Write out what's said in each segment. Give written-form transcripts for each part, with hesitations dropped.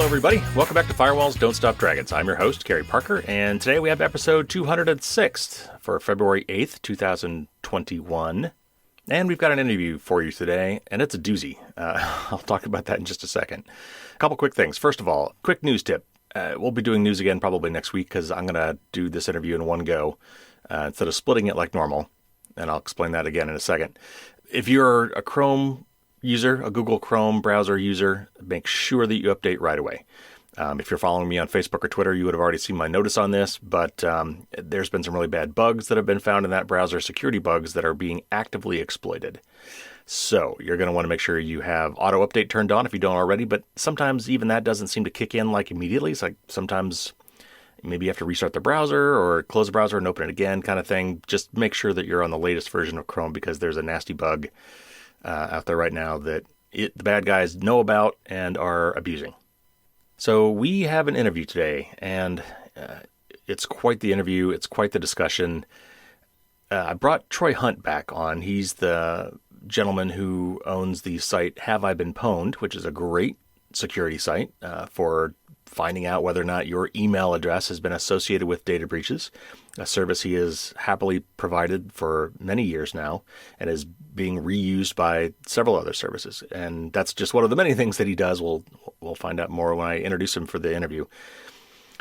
everybody. Welcome back to Firewalls Don't Stop Dragons. I'm your host, Gary Parker, and today we have episode 206 for February 8th, 2021. And we've got an interview for you today, and it's a doozy. I'll talk about that in just a second. A couple quick things. First of all, quick news tip. We'll be doing news again probably next week because I'm going to do this interview in one go instead of splitting it like normal, and I'll explain that again in a second. If you're a Chrome user, a Google Chrome browser user, make sure that you update right away. If you're following me on Facebook or Twitter, you would have already seen my notice on this, but there's been some really bad bugs that have been found in that browser, security bugs that are being actively exploited. So you're going to want to make sure you have auto update turned on if you don't already, but sometimes even that doesn't seem to kick in like immediately. It's like sometimes maybe you have to restart the browser or close the browser and open it again kind of thing. Just make sure that you're on the latest version of Chrome because there's a nasty bug out there right now that the bad guys know about and are abusing. So we have an interview today, and it's quite the interview. It's quite the discussion. I brought Troy Hunt back on. He's the gentleman who owns the site HaveIBeenPwned, which is a great security site for finding out whether or not your email address has been associated with data breaches, a service he has happily provided for many years now and is being reused by several other services. And that's just one of the many things that he does. We'll find out more when I introduce him for the interview.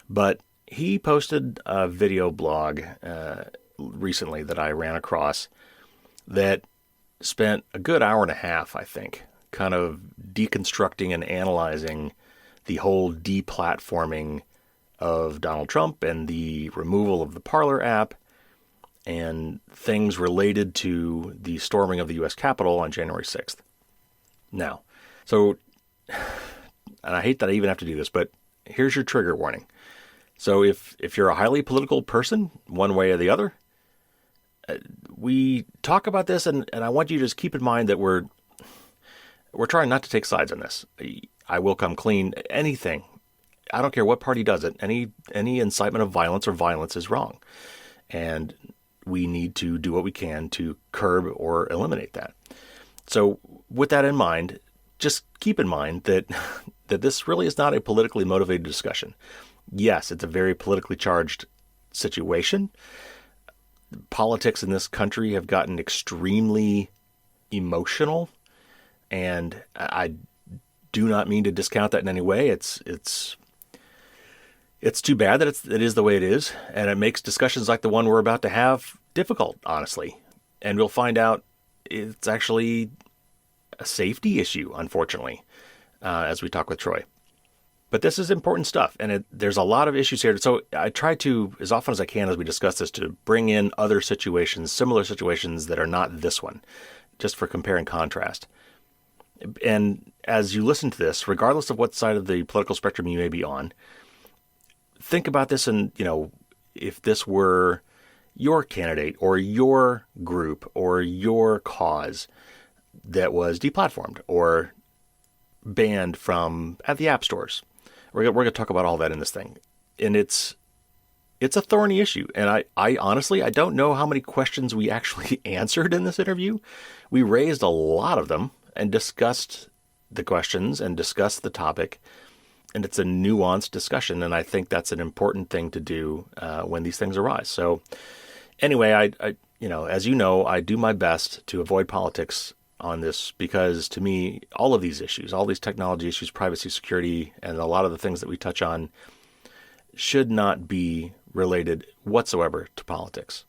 But he posted a video blog recently that I ran across that spent a good hour and a half, I think, kind of deconstructing and analyzing the whole deplatforming of Donald Trump and the removal of the Parler app and things related to the storming of the U.S. Capitol on January 6th. Now, and I hate that I even have to do this, but here's your trigger warning. So if you're a highly political person, one way or the other, we talk about this, and I want you to just keep in mind that we're trying not to take sides on this. I will come clean. Anything, I don't care what party does it, any incitement of violence or violence is wrong. And we need to do what we can to curb or eliminate that. So with that in mind, just keep in mind that this really is not a politically motivated discussion. Yes, it's a very politically charged situation. Politics in this country have gotten extremely emotional, and I do not mean to discount that in any way. It's too bad that it is the way it is, and it makes discussions like the one we're about to have difficult, honestly. And we'll find out it's actually a safety issue, unfortunately, as we talk with Troy. But this is important stuff, and there's a lot of issues here. So I try to, as often as I can as we discuss this, to bring in other situations, similar situations that are not this one, just for compare and contrast. And as you listen to this, regardless of what side of the political spectrum you may be on, think about this and, if this were your candidate or your group or your cause that was deplatformed or banned at the app stores. We're going to talk about all that in this thing. And it's a thorny issue. And I honestly, I don't know how many questions we actually answered in this interview. We raised a lot of them and discussed the questions and discussed the topic. And it's a nuanced discussion. And I think that's an important thing to do when these things arise. So anyway, I as you know, I do my best to avoid politics on this because to me, all of these issues, all these technology issues, privacy, security, and a lot of the things that we touch on should not be related whatsoever to politics.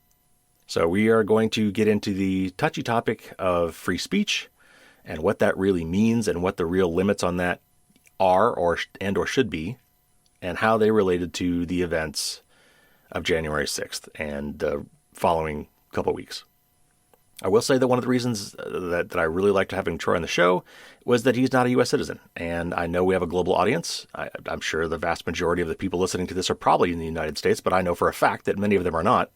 So we are going to get into the touchy topic of free speech and what that really means and what the real limits on that are or should be, and how they related to the events of January 6th and the following couple of weeks. I will say that one of the reasons that I really liked having Troy on the show was that he's not a U.S. citizen. And I know we have a global audience. I'm sure the vast majority of the people listening to this are probably in the United States, but I know for a fact that many of them are not.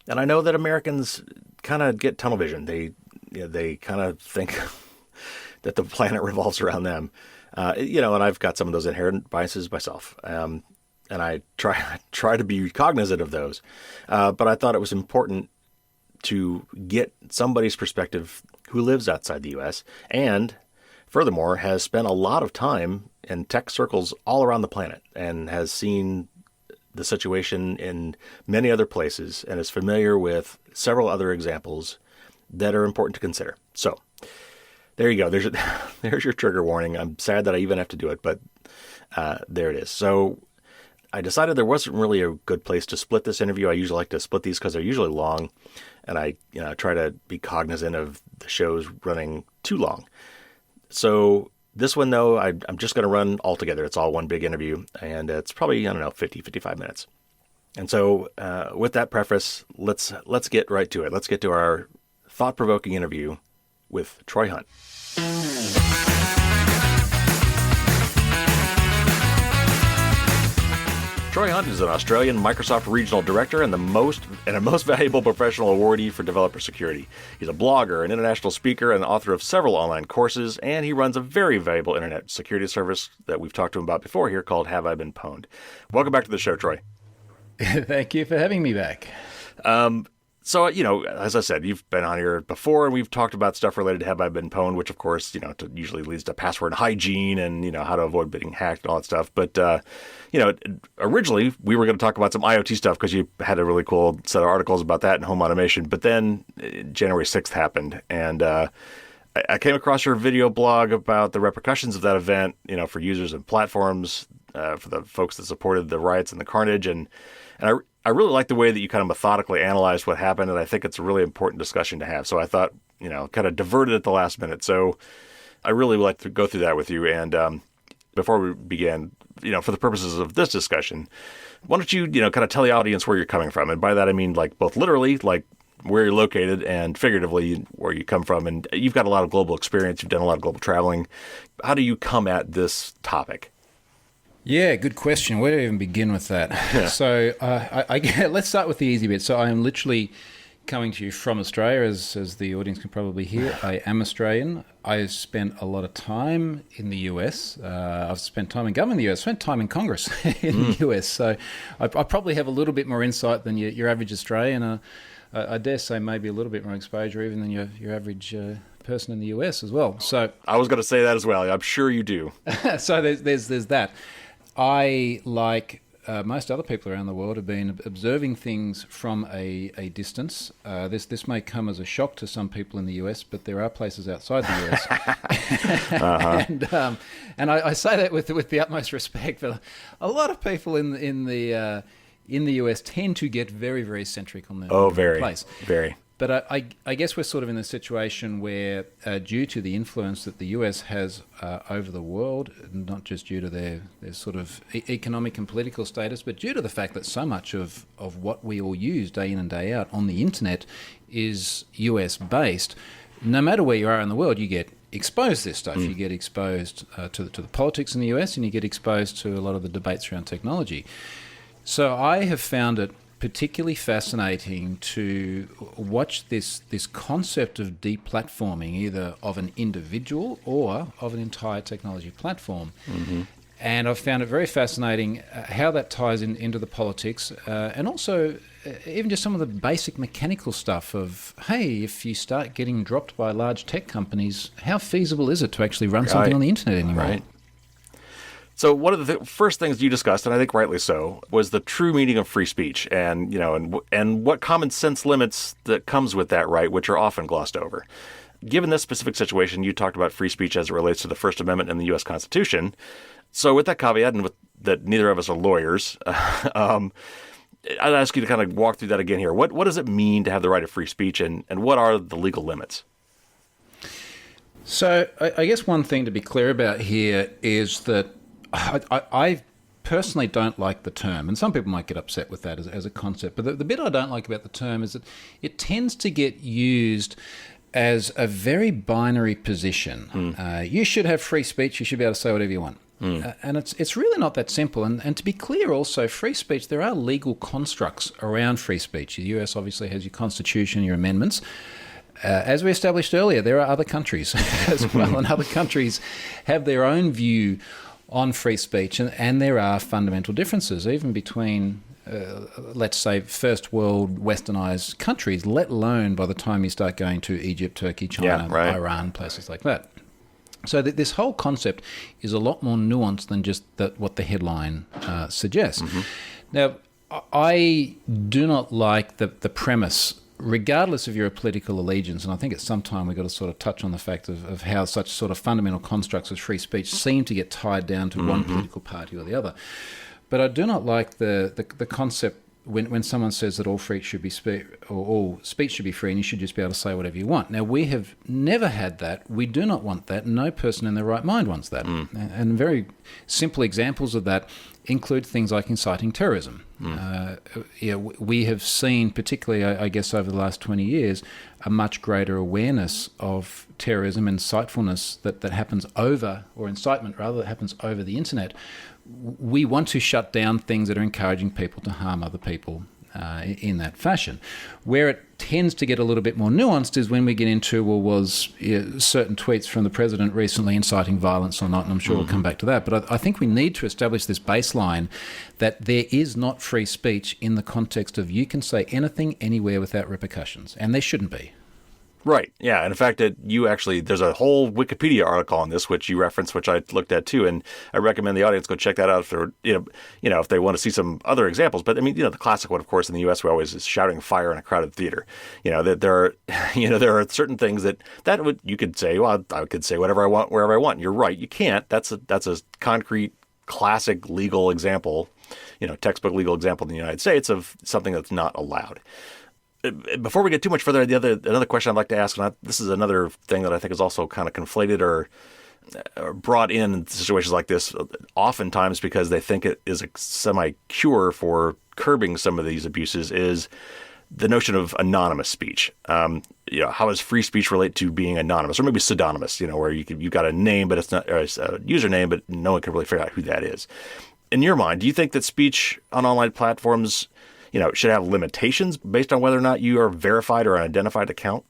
And I know that Americans kind of get tunnel vision. They kind of think that the planet revolves around them. And I've got some of those inherent biases myself. And I try to be cognizant of those. But I thought it was important to get somebody's perspective who lives outside the U.S. and Furthermore, has spent a lot of time in tech circles all around the planet and has seen the situation in many other places and is familiar with several other examples that are important to consider. So there you go. There's your trigger warning. I'm sad that I even have to do it, but there it is. So I decided there wasn't really a good place to split this interview. I usually like to split these because they're usually long, and I try to be cognizant of the shows running too long. So this one, though, I'm just going to run all together. It's all one big interview, and it's probably, 50, 55 minutes. And so with that preface, let's get right to it. Let's get to our thought-provoking interview with Troy Hunt. Troy Hunt is an Australian Microsoft Regional Director and a most valuable professional awardee for developer security. He's a blogger, an international speaker, and author of several online courses, and he runs a very valuable internet security service that we've talked to him about before here called HaveIBeenPwned. Welcome back to the show, Troy. Thank you for having me back. So, as I said, you've been on here before, and we've talked about stuff related to HaveIBeenPwned, which, of course, usually leads to password hygiene and, how to avoid getting hacked and all that stuff. But, originally we were going to talk about some IoT stuff because you had a really cool set of articles about that in home automation. But then January 6th happened, and I came across your video blog about the repercussions of that event, for users and platforms, for the folks that supported the riots and the carnage. And I really like the way that you kind of methodically analyzed what happened, and I think it's a really important discussion to have. So I thought, kind of diverted at the last minute. So I really would like to go through that with you. And before we begin, for the purposes of this discussion, why don't you, kind of tell the audience where you're coming from? And by that, I mean, like, both literally, like where you're located, and figuratively where you come from. And you've got a lot of global experience. You've done a lot of global traveling. How do you come at this topic? Yeah, good question. Where do I even begin with that? Yeah. So let's start with the easy bit. So I am literally coming to you from Australia, as the audience can probably hear. I am Australian. I've spent a lot of time in the US. I've spent time in government in the US. I've spent time in Congress in the US. So I probably have a little bit more insight than your average Australian. I dare say maybe a little bit more exposure even than your average person in the US as well. So I was going to say that as well. I'm sure you do. So there's that. I, like most other people around the world, have been observing things from a distance. This may come as a shock to some people in the US, but there are places outside the US. Uh-huh. And I say that with the utmost respect, but a lot of people in the US tend to get very, very centric on their place. Very. But I guess we're sort of in a situation where, due to the influence that the US has over the world, not just due to their sort of economic and political status, but due to the fact that so much of what we all use day in and day out on the internet is US-based, no matter where you are in the world, you get exposed to this stuff. You get exposed to the politics in the US, and you get exposed to a lot of the debates around technology. So I have found it particularly fascinating to watch this concept of deplatforming, either of an individual or of an entire technology platform. Mm-hmm. And I've found it very fascinating how that ties into the politics, and also even just some of the basic mechanical stuff of, hey, if you start getting dropped by large tech companies, how feasible is it to actually run something on the internet anymore? Right. So one of the first things you discussed, and I think rightly so, was the true meaning of free speech, and and what common sense limits that comes with that right, which are often glossed over. Given this specific situation, you talked about free speech as it relates to the First Amendment in the U.S. Constitution. So with that caveat, and with that neither of us are lawyers, I'd ask you to kind of walk through that again here. What does it mean to have the right of free speech, and what are the legal limits? So I guess one thing to be clear about here is that I personally don't like the term, and some people might get upset with that as a concept, but the bit I don't like about the term is that it tends to get used as a very binary position. You should have free speech, you should be able to say whatever you want. And it's really not that simple. And to be clear also, free speech, there are legal constructs around free speech. The US obviously has your constitution, your amendments. As we established earlier, there are other countries as well, and other countries have their own view on free speech, and there are fundamental differences even between, let's say, first world westernized countries, let alone by the time you start going to Egypt, Turkey, China, Iran, places like that. So this whole concept is a lot more nuanced than just what the headline suggests. Mm-hmm. Now, I do not like the premise, regardless of your political allegiance, and I think at some time we've got to sort of touch on the fact of how such sort of fundamental constructs as free speech seem to get tied down to one political party or the other. But I do not like the concept when someone says that all speech should be all speech should be free and you should just be able to say whatever you want. Now, we have never had that. We do not want that. No person in their right mind wants that. And very simple examples of that include things like inciting terrorism. We have seen, particularly, I guess, over the last 20 years, a much greater awareness of terrorism and insightfulness that happens over, or incitement rather, that happens over the internet. We want to shut down things that are encouraging people to harm other people in that fashion. Where it tends to get a little bit more nuanced is when we get into, certain tweets from the president recently inciting violence or not, and I'm sure we'll come back to that. But I think we need to establish this baseline that there is not free speech in the context of you can say anything anywhere without repercussions, and there shouldn't be. Right. Yeah. And in fact, there's a whole Wikipedia article on this, which you referenced, which I looked at too. And I recommend the audience go check that out if if they want to see some other examples. But I mean, the classic one, of course, in the U.S. we always is shouting fire in a crowded theater. That there are certain things you could say, well, I could say whatever I want, wherever I want. You're right. You can't. That's a concrete, classic legal example, textbook legal example in the United States of something that's not allowed. Before we get too much further, another question I'd like to ask, and this is another thing that I think is also kind of conflated or brought in situations like this, oftentimes because they think it is a semi-cure for curbing some of these abuses, is the notion of anonymous speech. How does free speech relate to being anonymous, or maybe pseudonymous? Where you've got a name, but it's not, or it's a username, but no one can really figure out who that is. In your mind, do you think that speech on online platforms should have limitations based on whether or not you are verified or an identified account?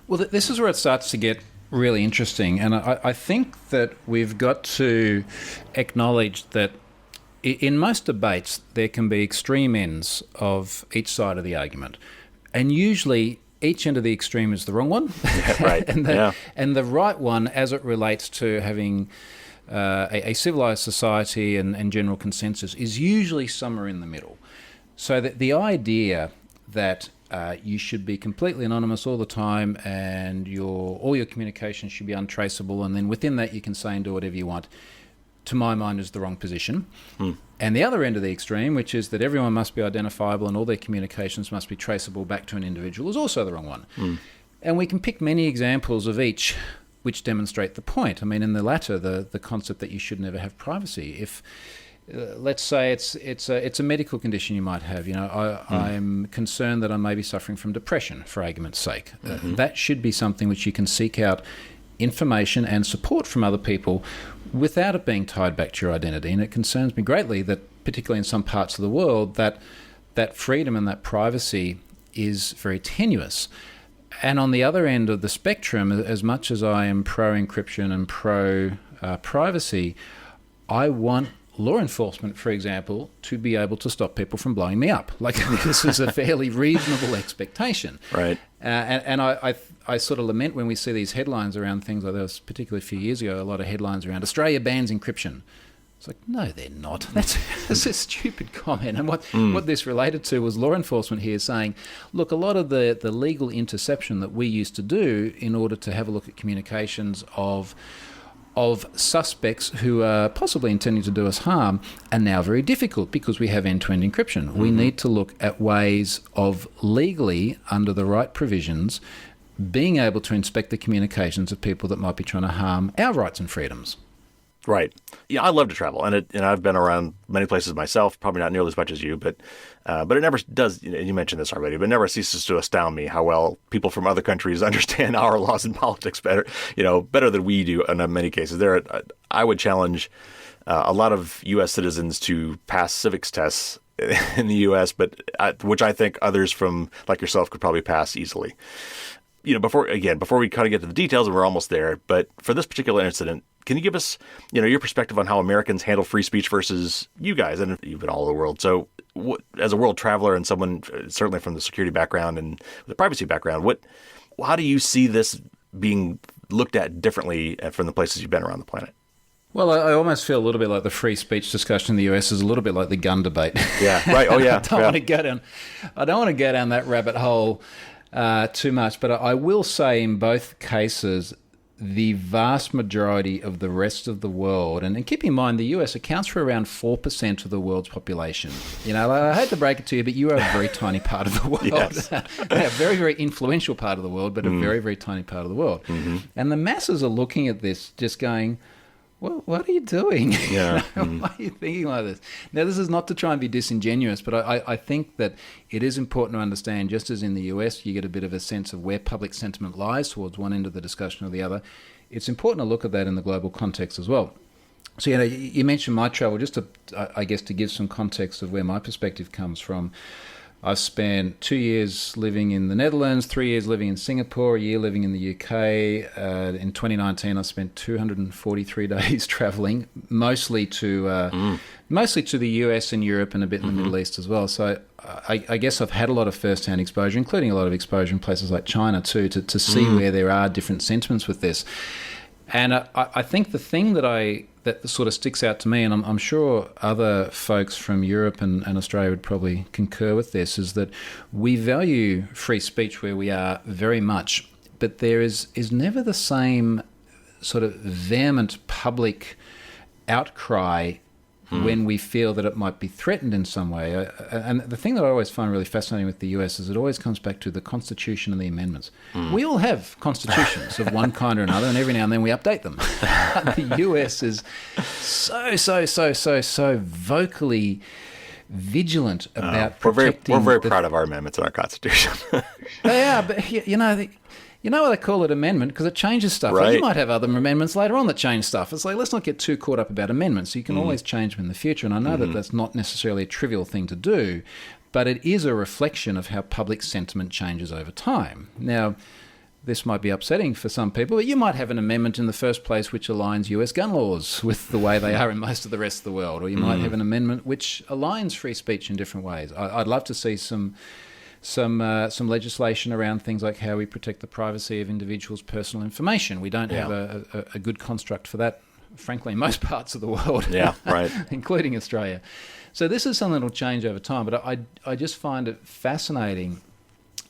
Well, this is where it starts to get really interesting. And I think that we've got to acknowledge that in most debates, there can be extreme ends of each side of the argument. And usually each end of the extreme is the wrong one. Yeah, right. and the right one, as it relates to having a civilized society and general consensus, is usually somewhere in the middle. So that the idea that you should be completely anonymous all the time and all your communications should be untraceable, and then within that you can say and do whatever you want, to my mind is the wrong position. And the other end of the extreme, which is that everyone must be identifiable and all their communications must be traceable back to an individual, is also the wrong one. And we can pick many examples of each which demonstrate the point. I mean, in the latter, the concept that you should never have privacy. If let's say it's a medical condition you might have. I'm concerned that I may be suffering from depression, for argument's sake. That should be something which you can seek out information and support from other people without it being tied back to your identity. And it concerns me greatly that, particularly in some parts of the world, that freedom and that privacy is very tenuous. And on the other end of the spectrum, as much as I am pro-encryption and pro-privacy, I want law enforcement, for example, to be able to stop people from blowing me up. Like, this is a fairly reasonable expectation. Right. And I sort of lament when we see these headlines around things like this, particularly a few years ago, a lot of headlines around Australia bans encryption. It's like, no, they're not. That's a stupid comment. And what this related to was law enforcement here saying, look, a lot of the legal interception that we used to do in order to have a look at communications of suspects who are possibly intending to do us harm are now very difficult because we have end-to-end encryption. We need to look at ways of legally, under the right provisions, being able to inspect the communications of people that might be trying to harm our rights and freedoms. Right. Yeah, I love to travel, and I've been around many places myself, probably not nearly as much as you, but it never does, you mentioned this already, but it never ceases to astound me how well people from other countries understand our laws and politics better than we do in many cases. I would challenge a lot of U.S. citizens to pass civics tests in the U.S., but which I think others from like yourself could probably pass easily. Before we kind of get to the details, and we're almost there, but for this particular incident, can you give us, your perspective on how Americans handle free speech versus you guys? And you've been all over the world. So as a world traveler and someone certainly from the security background and the privacy background, how do you see this being looked at differently from the places you've been around the planet? Well, I almost feel a little bit like the free speech discussion in the US is a little bit like the gun debate. Yeah, right. Oh, yeah. I don't want to go down that rabbit hole too much, but I will say in both cases, the vast majority of the rest of the world, and keep in mind the US accounts for around 4% of the world's population. I hate to break it to you, but you are a very tiny part of the world. Yes. A very, very influential part of the world, but a very, very tiny part of the world. Mm-hmm. And the masses are looking at this just going, well, what are you doing? Yeah. Why are you thinking like this? Now, this is not to try and be disingenuous, but I think that it is important to understand, just as in the US, you get a bit of a sense of where public sentiment lies towards one end of the discussion or the other. It's important to look at that in the global context as well. So, you mentioned my travel, just to, I guess, to give some context of where my perspective comes from. I've spent 2 years living in the Netherlands, 3 years living in Singapore, a year living in the UK. In 2019, I spent 243 days traveling, mostly to the US and Europe and a bit in the Middle East as well. So I guess I've had a lot of first-hand exposure, including a lot of exposure in places like China too, to see where there are different sentiments with this. And I think the thing that sort of sticks out to me, and I'm sure other folks from Europe and Australia would probably concur with this, is that we value free speech where we are very much, but there is never the same sort of vehement public outcry when we feel that it might be threatened in some way. And the thing that I always find really fascinating with the US is it always comes back to the Constitution and the amendments. We all have constitutions of one kind or another, and every now and then we update them. The US is so vocally vigilant about protecting... We're very proud of our amendments in our Constitution. They are, but you know why they call it amendment? Because it changes stuff. Right. Like you might have other amendments later on that change stuff. It's like, let's not get too caught up about amendments. You can always change them in the future. And I know that that's not necessarily a trivial thing to do, but it is a reflection of how public sentiment changes over time. Now, this might be upsetting for some people, but you might have an amendment in the first place which aligns US gun laws with the way they are in most of the rest of the world. Or you might have an amendment which aligns free speech in different ways. I'd love to see some legislation around things like how we protect the privacy of individuals' personal information. We don't have a good construct for that, frankly, in most parts of the world. Yeah, right. Including Australia. So this is something that will change over time, but I just find it fascinating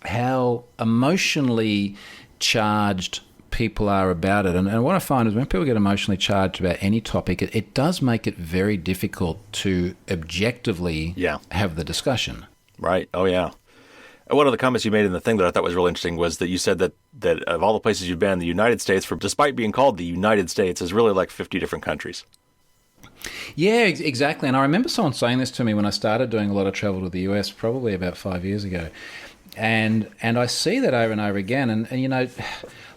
how emotionally charged people are about it. And what I find is when people get emotionally charged about any topic, it does make it very difficult to objectively have the discussion. Right. Oh, yeah. One of the comments you made in the thing that I thought was really interesting was that you said that of all the places you've been, the United States, despite being called the United States, is really like 50 different countries. Yeah, exactly. And I remember someone saying this to me when I started doing a lot of travel to the US, probably about 5 years ago. And I see that over and over again. And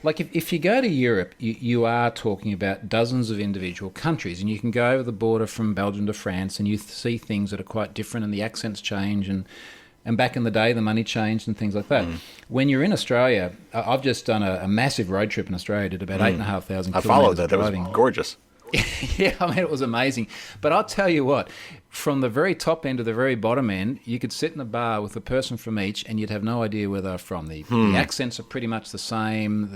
like if you go to Europe, you are talking about dozens of individual countries, and you can go over the border from Belgium to France, and you see things that are quite different, and the accents change, and back in the day, the money changed and things like that. When you're in Australia, I've just done a massive road trip in Australia, did about 8,500 kilometres. I followed that. That was gorgeous. Yeah, I mean, it was amazing. But I'll tell you what, from the very top end to the very bottom end, you could sit in a bar with a person from each, and you'd have no idea where they're from. The accents are pretty much the same.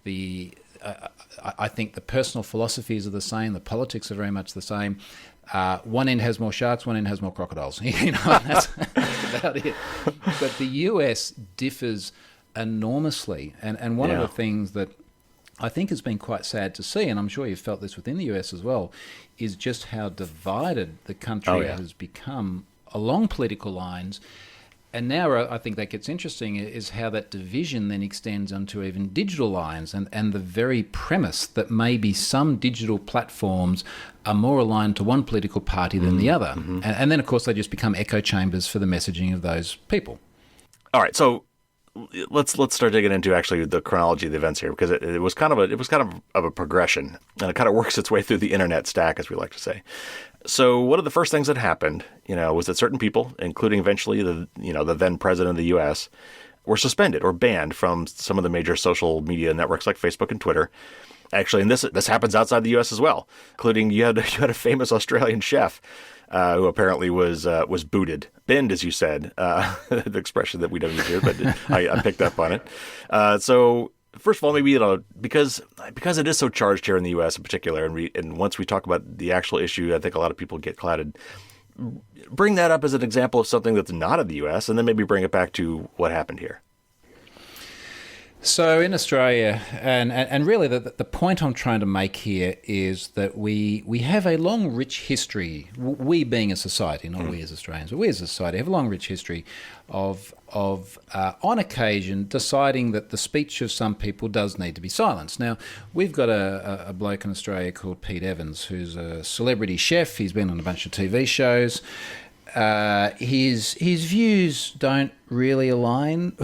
I think the personal philosophies are the same. The politics are very much the same. One end has more sharks, one end has more crocodiles. That's about it. But the US differs enormously. And one of the things that I think has been quite sad to see, and I'm sure you've felt this within the US as well, is just how divided the country has become along political lines. And now I think that gets interesting is how that division then extends onto even digital lines and the very premise that maybe some digital platforms are more aligned to one political party than the other. And then, of course, they just become echo chambers for the messaging of those people. All right, so let's start digging into actually the chronology of the events here, because it was kind of a progression, and it kind of works its way through the internet stack, as we like to say. So one of the first things that happened, was that certain people, including eventually the then president of the U.S., were suspended or banned from some of the major social media networks like Facebook and Twitter. Actually, and this happens outside the U.S. as well, including you had a famous Australian chef who apparently was booted, binned, as you said, the expression that we don't use here, but I picked up on it. So first of all, maybe because it is so charged here in the U.S. in particular, and once we talk about the actual issue, I think a lot of people get clouded. Bring that up as an example of something that's not in the U.S., and then maybe bring it back to what happened here. So in Australia, and really the point I'm trying to make here is that we have a long, rich history, we being a society, not we as Australians, but we as a society have a long, rich history of on occasion deciding that the speech of some people does need to be silenced. Now, we've got a bloke in Australia called Pete Evans, who's a celebrity chef. He's been on a bunch of TV shows. His views don't really align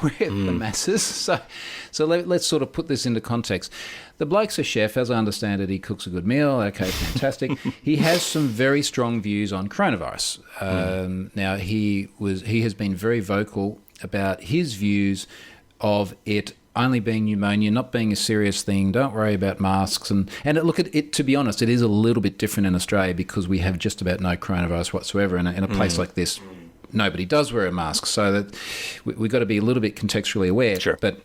with the masses. So let's sort of put this into context. The bloke's a chef, as I understand it. He cooks a good meal. Okay, fantastic. He has some very strong views on coronavirus. Now he has been very vocal about his views of it only being pneumonia, not being a serious thing. Don't worry about masks. And look, at it, to be honest, it is a little bit different in Australia because we have just about no coronavirus whatsoever. In a place like this, nobody does wear a mask. So that we've got to be a little bit contextually aware. Sure. But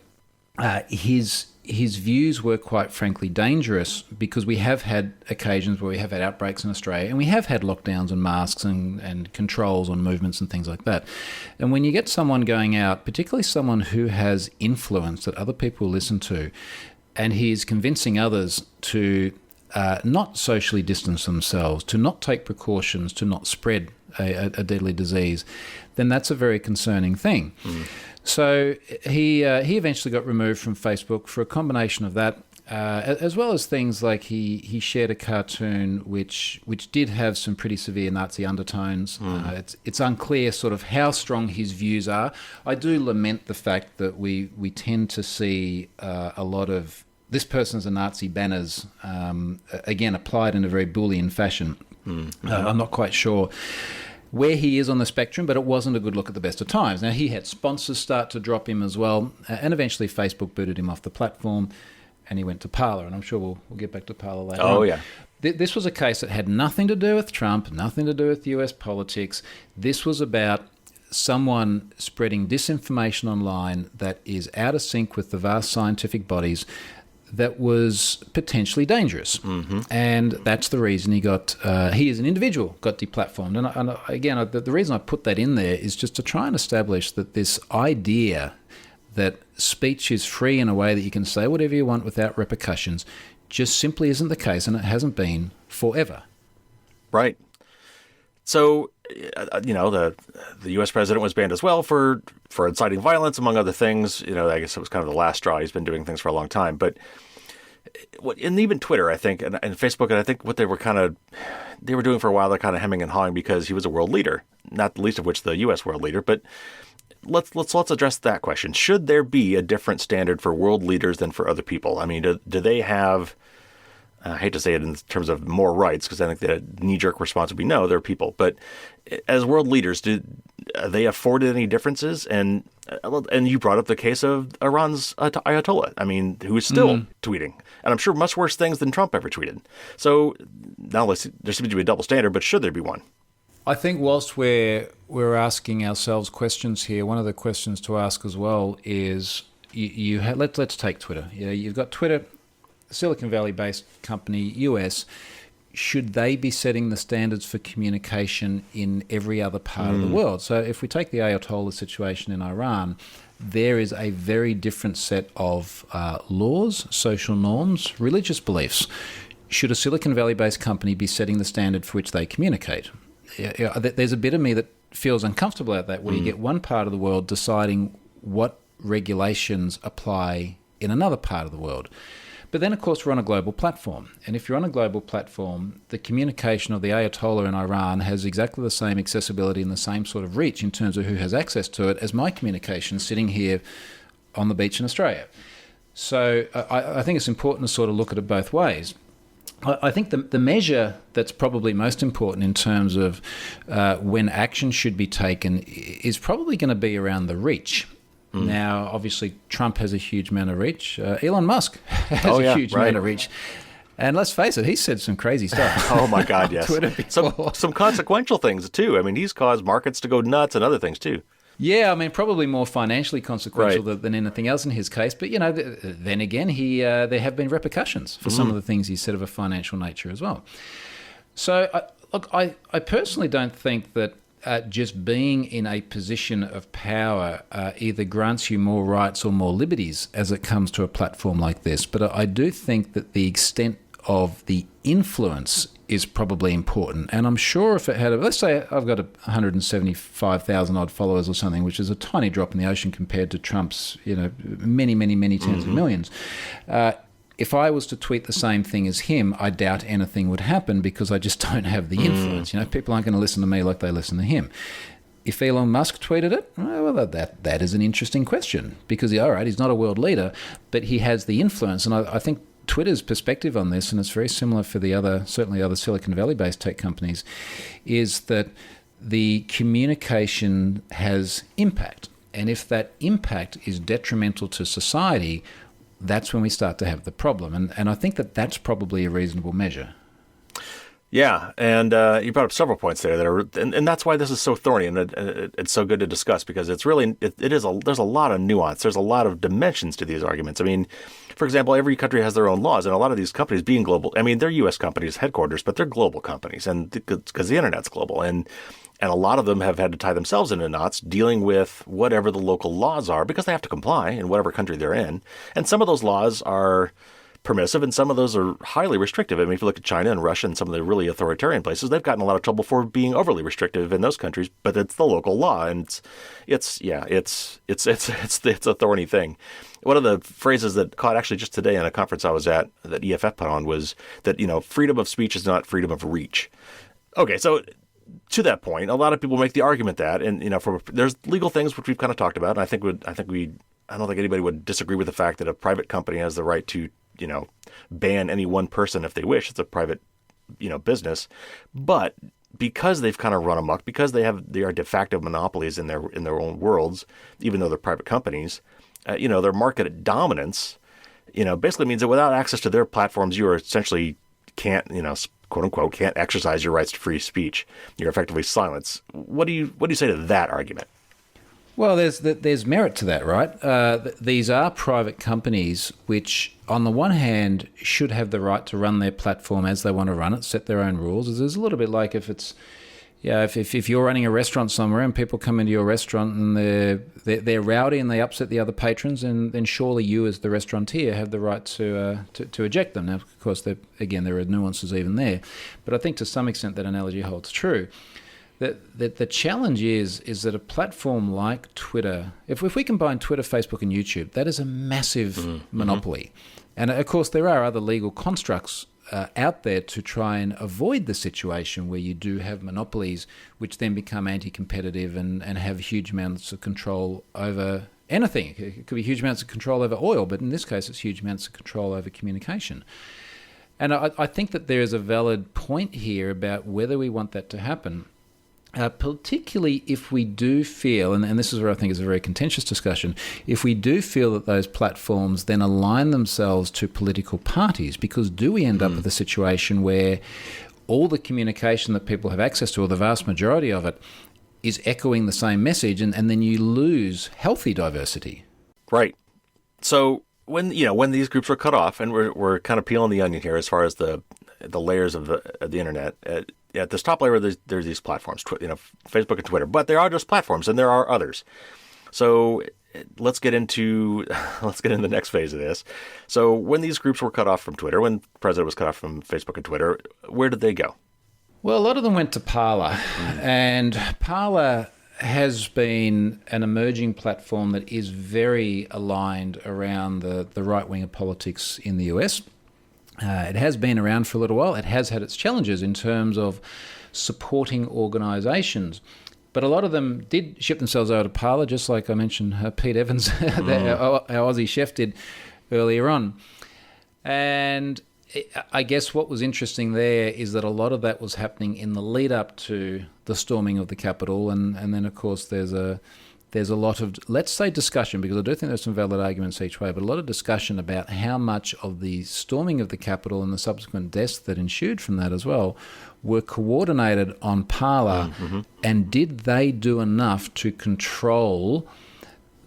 his views were quite frankly dangerous because we have had occasions where we have had outbreaks in Australia and we have had lockdowns and masks and controls on movements and things like that. And when you get someone going out, particularly someone who has influence that other people listen to, and he's convincing others to not socially distance themselves, to not take precautions, to not spread a deadly disease, then that's a very concerning thing. So he eventually got removed from Facebook for a combination of that, as well as things like he shared a cartoon which did have some pretty severe Nazi undertones. It's unclear sort of how strong his views are. I do lament the fact that we tend to see a lot of this person's a Nazi banners, again, applied in a very Boolean fashion. I'm not quite sure where he is on the spectrum, but it wasn't a good look at the best of times. Now, he had sponsors start to drop him as well, and eventually Facebook booted him off the platform, and he went to Parler, and I'm sure we'll get back to Parler later on. Yeah. This was a case that had nothing to do with Trump, nothing to do with US politics. This was about someone spreading disinformation online that is out of sync with the vast scientific bodies that was potentially dangerous. And that's the reason he as an individual, got deplatformed. And again, the reason I put that in there is just to try and establish that this idea that speech is free in a way that you can say whatever you want without repercussions just simply isn't the case, and it hasn't been forever. Right. So, the U.S. president was banned as well for inciting violence, among other things. I guess it was kind of the last straw. He's been doing things for a long time. But and even Twitter, I think, and Facebook, and I think what they were doing for a while, they're kind of hemming and hawing because he was a world leader, not the least of which the U.S. world leader. But let's address that question. Should there be a different standard for world leaders than for other people? I mean, do they have... I hate to say it in terms of more rights, because I think the knee-jerk response would be no, they're people. But as world leaders, are they afforded any differences? And you brought up the case of Iran's Ayatollah, who is still tweeting. And I'm sure much worse things than Trump ever tweeted. So not only there seems to be a double standard, but should there be one? I think whilst we're asking ourselves questions here, one of the questions to ask as well is, let's take Twitter. You've got Twitter, Silicon Valley-based company, US, should they be setting the standards for communication in every other part of the world? So if we take the Ayatollah situation in Iran, there is a very different set of laws, social norms, religious beliefs. Should a Silicon Valley-based company be setting the standard for which they communicate? There's a bit of me that feels uncomfortable about that, where you get one part of the world deciding what regulations apply in another part of the world. But then, of course, we're on a global platform. And if you're on a global platform, the communication of the Ayatollah in Iran has exactly the same accessibility and the same sort of reach in terms of who has access to it as my communication sitting here on the beach in Australia. So I think it's important to sort of look at it both ways. I think the measure that's probably most important in terms of when action should be taken is probably going to be around the reach. Now, obviously, Trump has a huge amount of reach. Elon Musk has a huge amount of reach. And let's face it, he's said some crazy stuff. Oh, my God, yes. Some consequential things, too. He's caused markets to go nuts and other things, too. Yeah, I mean, probably more financially consequential than anything else in his case. But, then again, there have been repercussions for some of the things he said of a financial nature as well. So, I personally don't think that just being in a position of power either grants you more rights or more liberties as it comes to a platform like this. But I do think that the extent of the influence is probably important. And I'm sure if it had, let's say I've got 175,000 odd followers or something, which is a tiny drop in the ocean compared to Trump's, many, many, many tens of millions. If I was to tweet the same thing as him, I doubt anything would happen because I just don't have the influence. People aren't going to listen to me like they listen to him. If Elon Musk tweeted it, well, that is an interesting question because, all right, he's not a world leader, but he has the influence. And I think Twitter's perspective on this, and it's very similar for certainly other Silicon Valley-based tech companies, is that the communication has impact. And if that impact is detrimental to society, that's when we start to have the problem. And I think that's probably a reasonable measure. Yeah, and you brought up several points there that are, and that's why this is so thorny, and it's so good to discuss because it's really there's a lot of nuance, there's a lot of dimensions to these arguments. I mean, for example, every country has their own laws, and a lot of these companies being global, I mean, they're U.S. companies headquarters, but they're global companies, and because the internet's global, and a lot of them have had to tie themselves into knots dealing with whatever the local laws are because they have to comply in whatever country they're in, and some of those laws are permissive, and some of those are highly restrictive. I mean, if you look at China and Russia and some of the really authoritarian places, they've gotten a lot of trouble for being overly restrictive in those countries. But it's the local law, and it's a thorny thing. One of the phrases that caught actually just today in a conference I was at that EFF put on was that freedom of speech is not freedom of reach. Okay, so to that point, a lot of people make the argument that, and there's legal things which we've kind of talked about, and I don't think anybody would disagree with the fact that a private company has the right to ban any one person if they wish. It's a private, business. But because they've kind of run amok, because they are de facto monopolies in their own worlds, even though they're private companies, their market dominance, basically means that without access to their platforms, you are essentially can't, quote unquote, can't exercise your rights to free speech. You're effectively silenced. What do you say to that argument? Well, there's merit to that, right? These are private companies which, on the one hand, should have the right to run their platform as they want to run it, set their own rules. It's a little bit like if you're running a restaurant somewhere and people come into your restaurant and they're rowdy and they upset the other patrons, and then surely you as the restaurateur have the right to eject them. Now, of course, there are nuances even there, but I think to some extent that analogy holds true. The challenge is that a platform like Twitter, if we combine Twitter, Facebook, and YouTube, that is a massive monopoly. And of course, there are other legal constructs out there to try and avoid the situation where you do have monopolies which then become anti-competitive and have huge amounts of control over anything. It could be huge amounts of control over oil, but in this case, it's huge amounts of control over communication. And I think that there is a valid point here about whether we want that to happen. Particularly if we do feel, and this is where I think is a very contentious discussion, if we do feel that those platforms then align themselves to political parties, because do we end up with a situation where all the communication that people have access to, or the vast majority of it, is echoing the same message, and then you lose healthy diversity? Right. So when these groups are cut off, and we're kind of peeling the onion here as far as the layers of the internet. At this top layer, there's these platforms, Facebook and Twitter, but they are just platforms, and there are others. So let's get into the next phase of this. So when these groups were cut off from Twitter, when the president was cut off from Facebook and Twitter, where did they go? Well, a lot of them went to Parler, and Parler has been an emerging platform that is very aligned around the right wing of politics in the US. It has been around for a little while. It has had its challenges in terms of supporting organisations. But a lot of them did ship themselves over to Parler, just like I mentioned Pete Evans, our Aussie chef, did earlier on. And I guess what was interesting there is that a lot of that was happening in the lead up to the storming of the Capitol. And then, of course, there's there's a lot of, let's say, discussion, because I do think there's some valid arguments each way, but a lot of discussion about how much of the storming of the Capitol and the subsequent deaths that ensued from that as well were coordinated on Parler, and did they do enough to control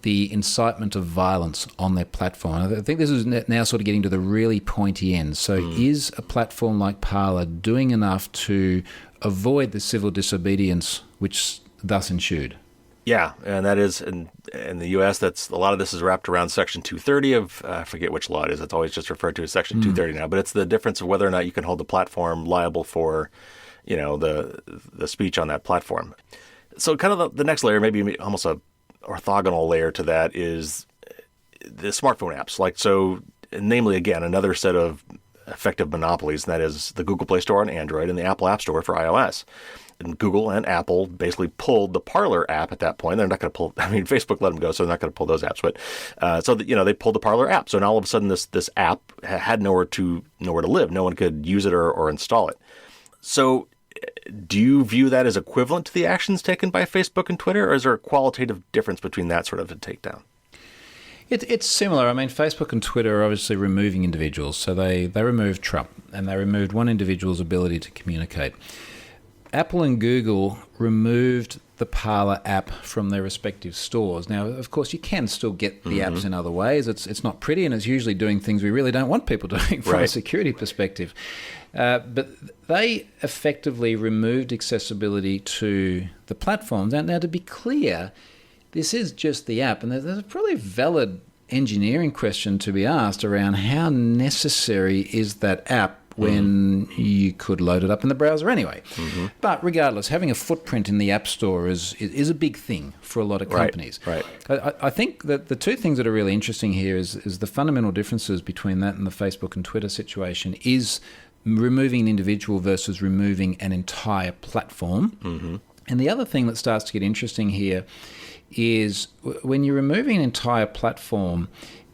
the incitement of violence on their platform? I think this is now sort of getting to the really pointy end. So is a platform like Parler doing enough to avoid the civil disobedience which thus ensued? Yeah, and that is, in the U.S., that's a lot of this is wrapped around Section 230 of, I forget which law it is. It's always just referred to as Section 230 now. But it's the difference of whether or not you can hold the platform liable for, the speech on that platform. So kind of the next layer, maybe almost a orthogonal layer to that, is the smartphone apps. Namely, again, another set of effective monopolies, and that is the Google Play Store on Android and the Apple App Store for iOS. And Google and Apple basically pulled the Parler app at that point. They're not going to pull, Facebook let them go, so they're not going to pull those apps. But they pulled the Parler app. So now all of a sudden this app had nowhere to live. No one could use it or install it. So do you view that as equivalent to the actions taken by Facebook and Twitter, or is there a qualitative difference between that sort of a takedown? It's similar. Facebook and Twitter are obviously removing individuals. So they removed Trump, and they removed one individual's ability to communicate. Apple and Google removed the Parler app from their respective stores. Now, of course, you can still get the apps in other ways. It's not pretty, and it's usually doing things we really don't want people doing from a security perspective. But they effectively removed accessibility to the platforms. Now, to be clear, this is just the app, and there's probably a valid engineering question to be asked around how necessary is that app when you could load it up in the browser anyway. But regardless, having a footprint in the App Store is a big thing for a lot of companies. Right. I think that the two things that are really interesting here is the fundamental differences between that and the Facebook and Twitter situation is removing an individual versus removing an entire platform. And the other thing that starts to get interesting here is when you're removing an entire platform,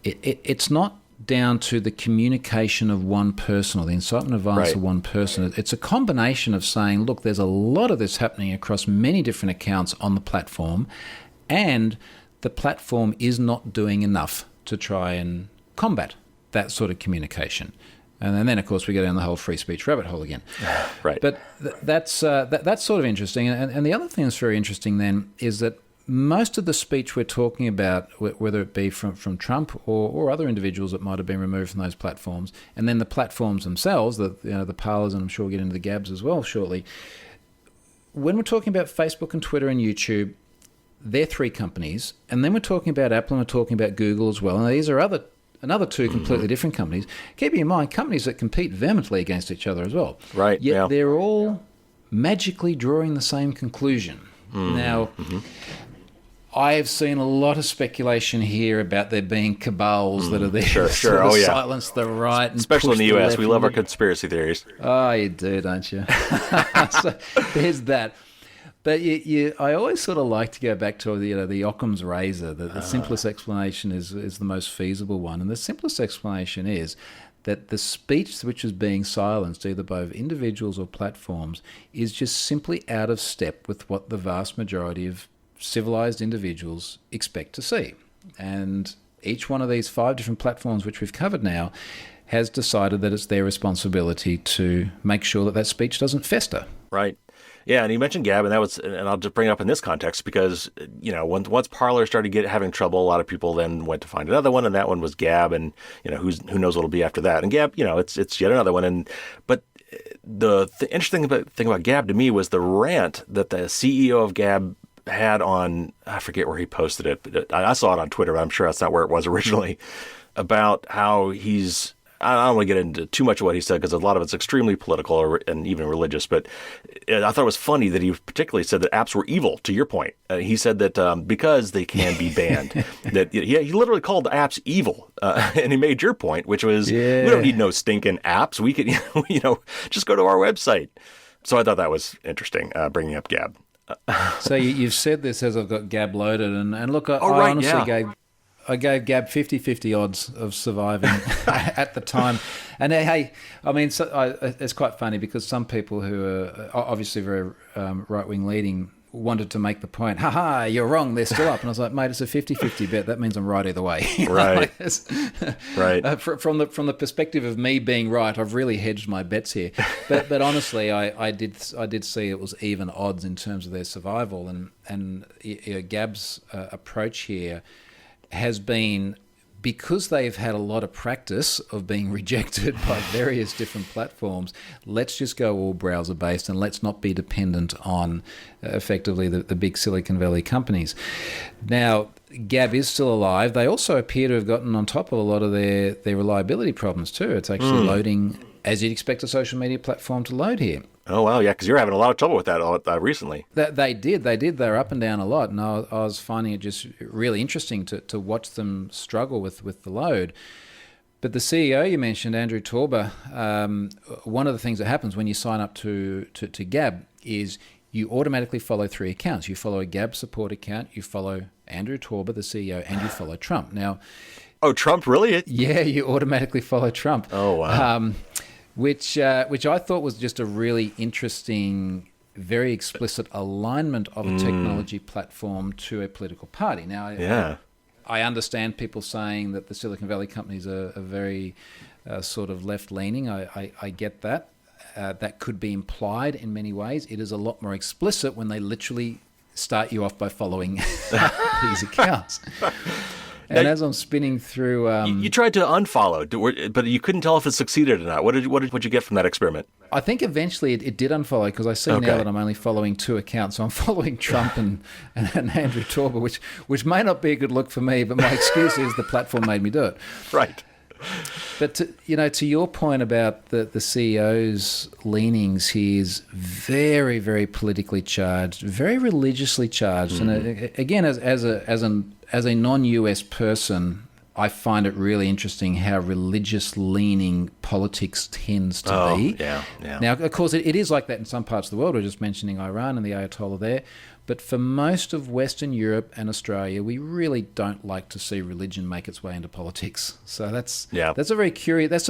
it's not down to the communication of one person or the incitement of violence of one person. It's a combination of saying, look, there's a lot of this happening across many different accounts on the platform, and the platform is not doing enough to try and combat that sort of communication. And then, of course, we go down the whole free speech rabbit hole again. But that's sort of interesting. And the other thing that's very interesting then is that most of the speech we're talking about, whether it be from Trump or other individuals that might have been removed from those platforms, and then the platforms themselves, the Parlers, and I'm sure we'll get into the Gabs as well shortly. When we're talking about Facebook and Twitter and YouTube, they're three companies, and then we're talking about Apple and we're talking about Google as well. And these are another two completely different companies. Keeping in mind, companies that compete vehemently against each other as well. Yet they're all magically drawing the same conclusion. Now, I've seen a lot of speculation here about there being cabals that are there to silence the right. And especially in the US. We love our conspiracy theories. Oh, you do, don't you? So there's that. But I always sort of like to go back to the Occam's razor. The simplest explanation is the most feasible one. And the simplest explanation is that the speech which is being silenced, either by individuals or platforms, is just simply out of step with what the vast majority of civilized individuals expect to see. And each one of these 5 different platforms which we've covered now has decided that it's their responsibility to make sure that speech doesn't fester. Right. Yeah, and you mentioned Gab, and I'll just bring it up in this context because, once Parler started having trouble, a lot of people then went to find another one, and that one was Gab, and, who knows what it'll be after that. And Gab, it's yet another one. But the interesting thing about Gab to me was the rant that the CEO of Gab had on, I forget where he posted it, but I saw it on Twitter, but I'm sure that's not where it was originally, about how I don't want to get into too much of what he said because a lot of it's extremely political and even religious, but I thought it was funny that he particularly said that apps were evil, to your point. He said that because they can be banned, that he literally called apps evil, and he made your point, which was, we don't need no stinking apps. We could, just go to our website. So I thought that was interesting, bringing up Gab. So you've said this as I've got Gab loaded, and look, I honestly gave Gab 50-50 odds of surviving at the time. And hey, it's quite funny because some people who are obviously very right-wing leading wanted to make the point, haha, you're wrong, they're still up. And I was like, mate, it's a 50-50 bet. That means I'm right either way. Right. Right. From the perspective of me being right, I've really hedged my bets here. But honestly, I did see it was even odds in terms of their survival. And Gab's approach here has been, because they've had a lot of practice of being rejected by various different platforms, let's just go all browser-based and let's not be dependent on effectively the big Silicon Valley companies. Now, Gab is still alive. They also appear to have gotten on top of a lot of their reliability problems too. It's actually loading as you'd expect a social media platform to load here. Oh, wow, yeah, because you're having a lot of trouble with that recently. They did. They're up and down a lot, and I was finding it just really interesting to watch them struggle with the load. But the CEO you mentioned, Andrew Torba, one of the things that happens when you sign up to Gab is you automatically follow 3 accounts. You follow a Gab support account, you follow Andrew Torba, the CEO, and you follow Trump. Now, oh, Trump, really? Yeah, you automatically follow Trump. Oh, wow. Which I thought was just a really interesting, very explicit alignment of a technology platform to a political party. Now, I understand people saying that the Silicon Valley companies are very sort of left-leaning. I get that. That could be implied in many ways. It is a lot more explicit when they literally start you off by following these accounts. And as I'm spinning through... you tried to unfollow, but you couldn't tell if it succeeded or not. What did you get from that experiment? I think eventually it did unfollow, because I see now that I'm only following 2 accounts. So I'm following Trump and Andrew Torba, which may not be a good look for me, but my excuse is the platform made me do it. Right. But to your point about the CEO's leanings, he is very, very politically charged, very religiously charged. And again, as a non-US person, I find it really interesting how religious-leaning politics tends to be. Yeah. Now, of course, it is like that in some parts of the world. We're just mentioning Iran and the Ayatollah there. But for most of Western Europe and Australia, we really don't like to see religion make its way into politics. So that's a very curious. That's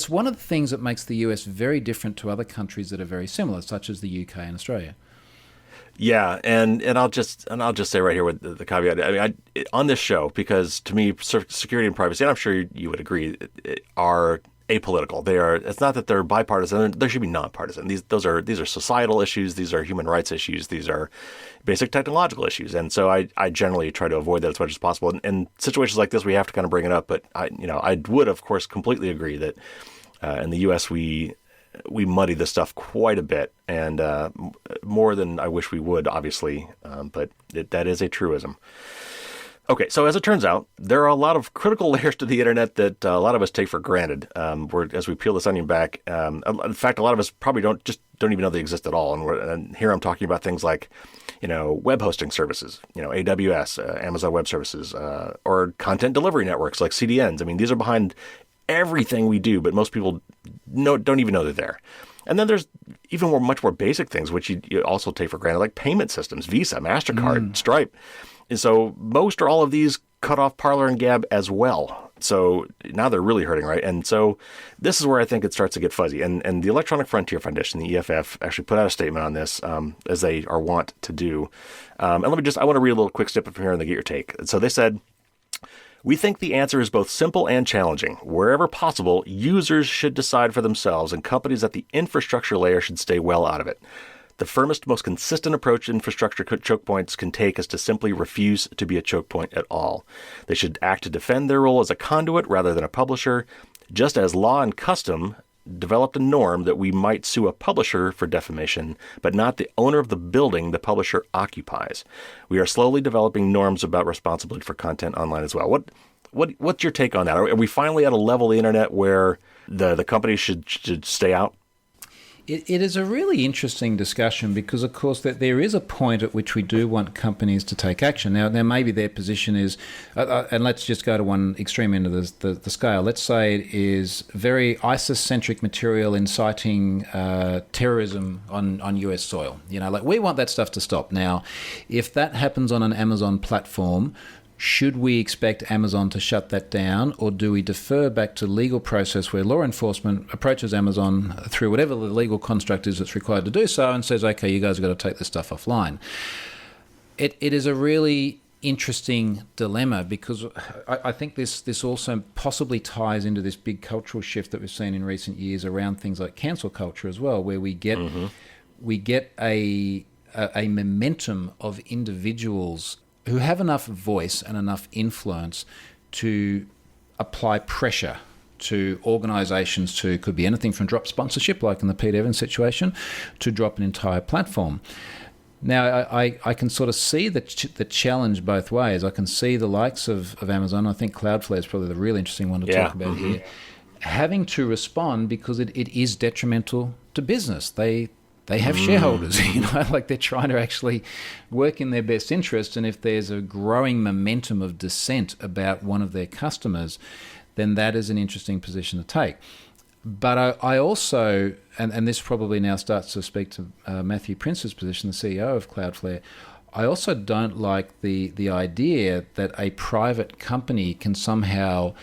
one of the things that makes the US very different to other countries that are very similar, such as the UK and Australia. Yeah, and I'll just say right here with the caveat. I mean, on this show, because to me, security and privacy, and I'm sure you would agree, are apolitical. They are. It's not that they're bipartisan. They should be nonpartisan. These are societal issues. These are human rights issues. These are basic technological issues. And so I generally try to avoid that as much as possible. And in situations like this, we have to kind of bring it up. But I would of course completely agree that in the U.S. we muddy this stuff quite a bit, and more than I wish we would, obviously. But that is a truism. Okay, so as it turns out, there are a lot of critical layers to the internet that a lot of us take for granted. As we peel this onion back, in fact, a lot of us probably don't even know they exist at all. And here I'm talking about things like, web hosting services, AWS, Amazon Web Services, or content delivery networks like CDNs. I mean, these are behind everything we do, but most people don't even know they're there. And then there's even much more basic things, which you also take for granted, like payment systems, Visa, MasterCard, Stripe. And so most or all of these cut off Parler and Gab as well. So now they're really hurting, right? And so this is where I think it starts to get fuzzy. And the Electronic Frontier Foundation, the EFF, actually put out a statement on this, as they are wont to do. And I want to read a little quick snippet from here and then get your take. So they said, "We think the answer is both simple and challenging. Wherever possible, users should decide for themselves, and companies at the infrastructure layer should stay well out of it. The firmest, most consistent approach infrastructure choke points can take is to simply refuse to be a choke point at all. They should act to defend their role as a conduit rather than a publisher, just as law and custom developed a norm that we might sue a publisher for defamation, but not the owner of the building the publisher occupies. We are slowly developing norms about responsibility for content online as well." What's your take on that? Are we finally at a level of the internet where the companies should stay out? It is a really interesting discussion because, of course, that there is a point at which we do want companies to take action. Now maybe their position is, and let's just go to one extreme end of the scale. Let's say it is very ISIS-centric material inciting terrorism on US soil. Like we want that stuff to stop. Now, if that happens on an Amazon platform, should we expect Amazon to shut that down, or do we defer back to legal process where law enforcement approaches Amazon through whatever the legal construct is that's required to do so and says, okay, you guys have got to take this stuff offline? It is a really interesting dilemma, because I think this also possibly ties into this big cultural shift that we've seen in recent years around things like cancel culture as well, where we get a momentum of individuals who have enough voice and enough influence to apply pressure to organisations to, could be anything from drop sponsorship, like in the Pete Evans situation, to drop an entire platform. Now, I can sort of see the challenge both ways. I can see the likes of Amazon. I think Cloudflare is probably the really interesting one to talk about here. Having to respond because it is detrimental to business. They have shareholders, like they're trying to actually work in their best interest. And if there's a growing momentum of dissent about one of their customers, then that is an interesting position to take. But I also, and this probably now starts to speak to Matthew Prince's position, the CEO of Cloudflare, I also don't like the idea that a private company can somehow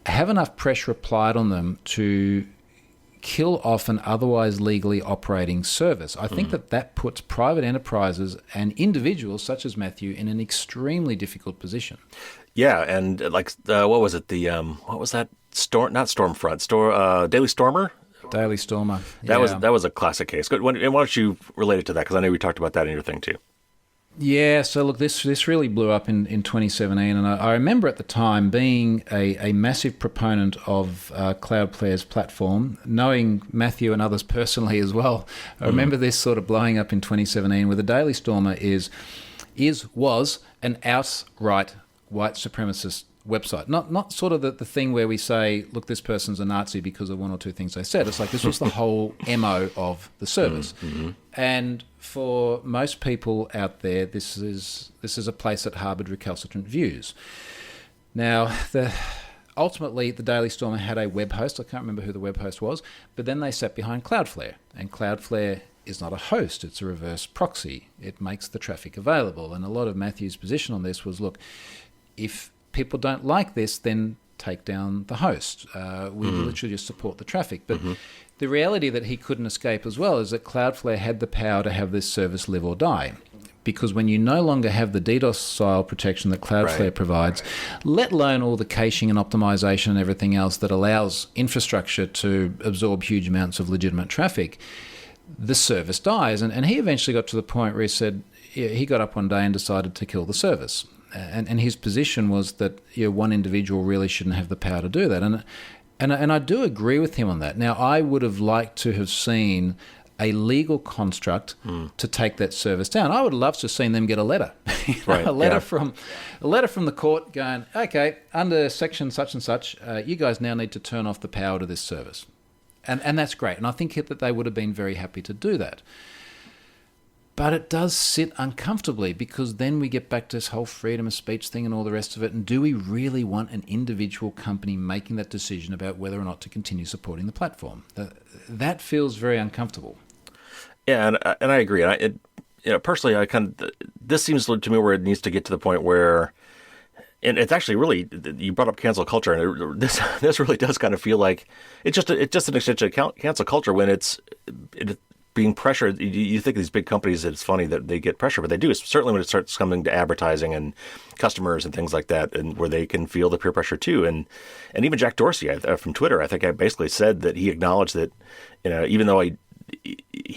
have enough pressure applied on them to kill off an otherwise legally operating service. I think that puts private enterprises and individuals such as Matthew in an extremely difficult position. Yeah, and like what was it? What was that? Not Stormfront. Daily Stormer. Daily Stormer. That was a classic case. Good. Why don't you relate it to that? Because I know we talked about that in your thing too. Yeah, so look, this really blew up in 2017, and I remember at the time being a massive proponent of Cloudflare's platform, knowing Matthew and others personally as well. I remember this sort of blowing up in 2017, where the Daily Stormer was an outright white supremacist website. Not sort of the thing where we say, look, this person's a Nazi because of one or two things they said. It's like this was the whole MO of the service. And for most people out there, this is a place that harboured recalcitrant views. Now, ultimately, the Daily Stormer had a web host. I can't remember who the web host was, but then they sat behind Cloudflare, and Cloudflare is not a host, it's a reverse proxy. It makes the traffic available. And a lot of Matthew's position on this was, look, if people don't like this, then take down the host. We literally just support the traffic. But the reality that he couldn't escape as well is that Cloudflare had the power to have this service live or die. Because when you no longer have the DDoS-style protection that Cloudflare provides, let alone all the caching and optimization and everything else that allows infrastructure to absorb huge amounts of legitimate traffic, the service dies. And he eventually got to the point where he said, he got up one day and decided to kill the service. And his position was that one individual really shouldn't have the power to do that. And I do agree with him on that. Now, I would have liked to have seen a legal construct to take that service down. I would love to have seen them get a letter, a letter from the court going, okay, under section such and such, you guys now need to turn off the power to this service. And that's great. And I think that they would have been very happy to do that. But it does sit uncomfortably, because then we get back to this whole freedom of speech thing and all the rest of it. And do we really want an individual company making that decision about whether or not to continue supporting the platform? That feels very uncomfortable. Yeah, and I agree. And personally, this seems to me where it needs to get to the point where, and it's actually really, you brought up cancel culture, and this really does kind of feel like it's just an extension of cancel culture when it's being pressured. You think of these big companies, it's funny that they get pressure, but they do. Certainly when it starts coming to advertising and customers and things like that, and where they can feel the peer pressure too. And even Jack Dorsey from Twitter, I think I basically said that he acknowledged that, even though he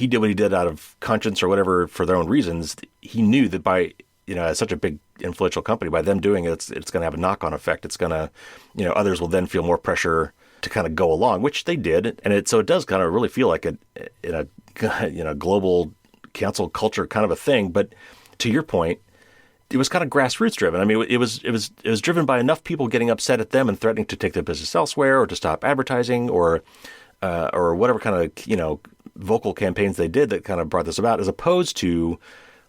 did what he did out of conscience or whatever for their own reasons, he knew that by, as such a big influential company, by them doing it, it's going to have a knock-on effect. It's going to, others will then feel more pressure to kind of go along, which they did. And so it does kind of really feel like a global cancel culture kind of a thing. But to your point, it was kind of grassroots driven. I mean, it was driven by enough people getting upset at them and threatening to take their business elsewhere or to stop advertising or whatever kind of, vocal campaigns they did that kind of brought this about, as opposed to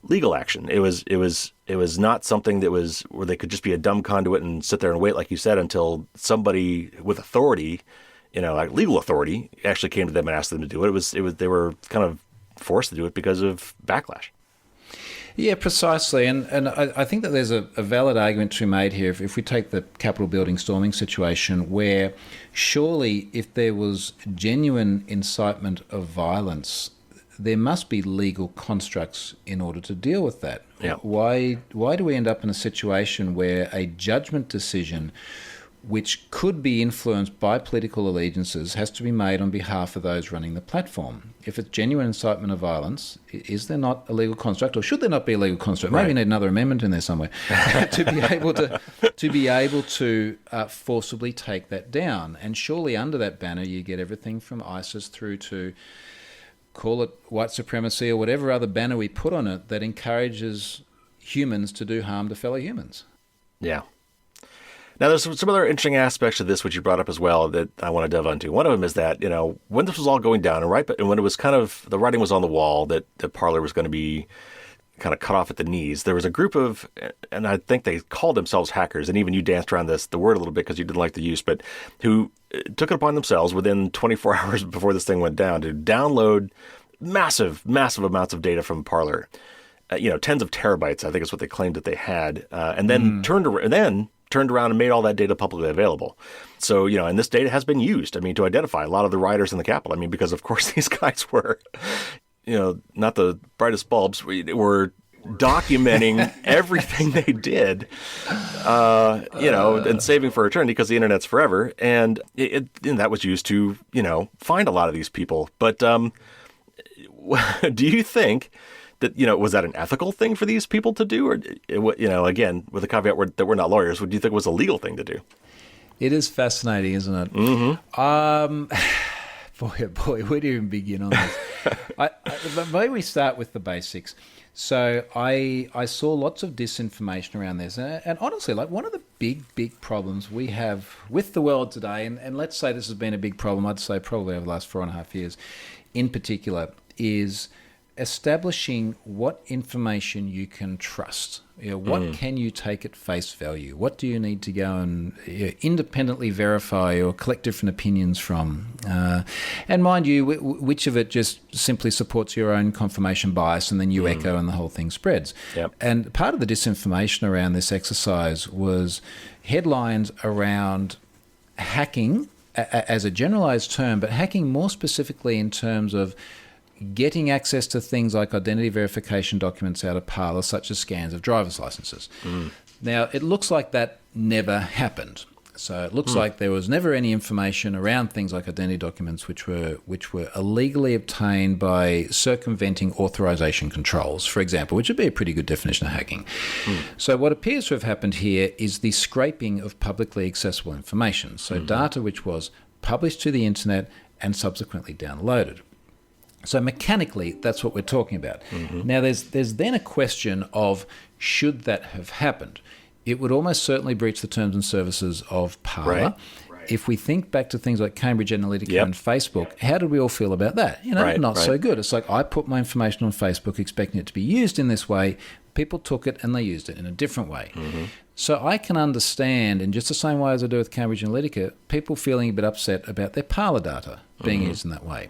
legal action. It was not something that was where they could just be a dumb conduit and sit there and wait, like you said, until somebody with authority, like legal authority, actually came to them and asked them to do it. They were kind of forced to do it because of backlash. Yeah, precisely. And I think that there's a valid argument to be made here. If we take the Capitol building storming situation, where surely if there was genuine incitement of violence, there must be legal constructs in order to deal with that. Yeah. Why do we end up in a situation where a judgment decision which could be influenced by political allegiances has to be made on behalf of those running the platform? If it's genuine incitement of violence, is there not a legal construct, or should there not be a legal construct? Maybe you need another amendment in there somewhere to be able to forcibly take that down. And surely under that banner you get everything from ISIS through to, call it white supremacy or whatever other banner we put on it that encourages humans to do harm to fellow humans. Yeah. Now, there's some other interesting aspects of this, which you brought up as well, that I want to delve into. One of them is that, when this was all going down, and when it was kind of, the writing was on the wall that Parler was going to be kind of cut off at the knees, there was a group of, and I think they called themselves hackers, and even you danced around the word a little bit because you didn't like the use, but who took it upon themselves within 24 hours before this thing went down to download massive amounts of data from Parler. Tens of terabytes, I think is what they claimed that they had, and then turned around and made all that data publicly available. So, and this data has been used, to identify a lot of the rioters in the Capitol. Because, of course, these guys were, not the brightest bulbs, were documenting everything they did, and saving for eternity because the internet's forever. And that was used to, find a lot of these people. But do you think that, was that an ethical thing for these people to do? Or, again, with the caveat that we're not lawyers, would you think it was a legal thing to do? It is fascinating, isn't it? Mm-hmm. Boy, where do you even begin on this? Maybe we start with the basics. So I saw lots of disinformation around this. And honestly, one of the big problems we have with the world today, and let's say this has been a big problem, I'd say probably over the last 4.5 years in particular, is establishing what information you can trust. What can you take at face value? What do you need to go and independently verify or collect different opinions from? And mind you, which of it just simply supports your own confirmation bias and then you echo and the whole thing spreads. Yep. And part of the disinformation around this exercise was headlines around hacking as a generalized term, but hacking more specifically in terms of getting access to things like identity verification documents out of Parler, such as scans of driver's licenses. Now, it looks like that never happened. So it looks like there was never any information around things like identity documents which were illegally obtained by circumventing authorization controls, for example, which would be a pretty good definition of hacking. So what appears to have happened here is the scraping of publicly accessible information. So data which was published to the internet and subsequently downloaded. So mechanically, that's what we're talking about. Now, there's then a question of should that have happened? It would almost certainly breach the terms and services of Parler. Right. If we think back to things like Cambridge Analytica and Facebook, how did we all feel about that? Not so good. It's like I put my information on Facebook expecting it to be used in this way. People took it and they used it in a different way. So I can understand, in just the same way as I do with Cambridge Analytica, people feeling a bit upset about their Parler data being used in that way.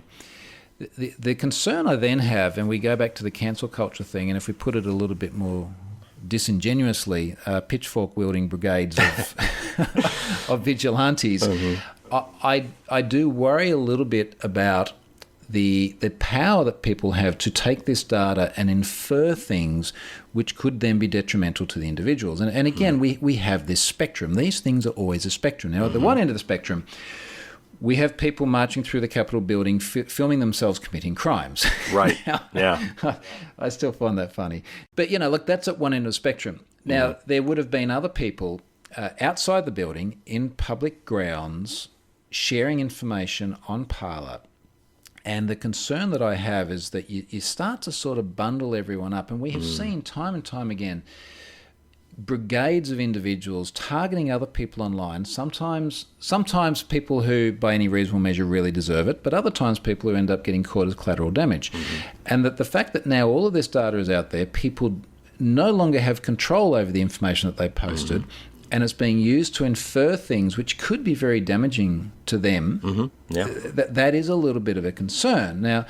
The concern I then have, and we go back to the cancel culture thing, and if we put it a little bit more disingenuously, pitchfork-wielding brigades of vigilantes, I do worry a little bit about the power that people have to take this data and infer things which could then be detrimental to the individuals. And again, we have this spectrum. These things are always a spectrum. Now, at the one end of the spectrum, we have people marching through the Capitol building, filming themselves committing crimes. Right. Now, I still find that funny. But, look, that's at one end of the spectrum. Now, there would have been other people outside the building in public grounds sharing information on Parler. And the concern that I have is that you start to sort of bundle everyone up. And we have seen time and time again brigades of individuals targeting other people online, sometimes people who by any reasonable measure really deserve it, but other times people who end up getting caught as collateral damage. And that the fact that now all of this data is out there, people no longer have control over the information that they posted, and it's being used to infer things which could be very damaging to them, that is a little bit of a concern. Now,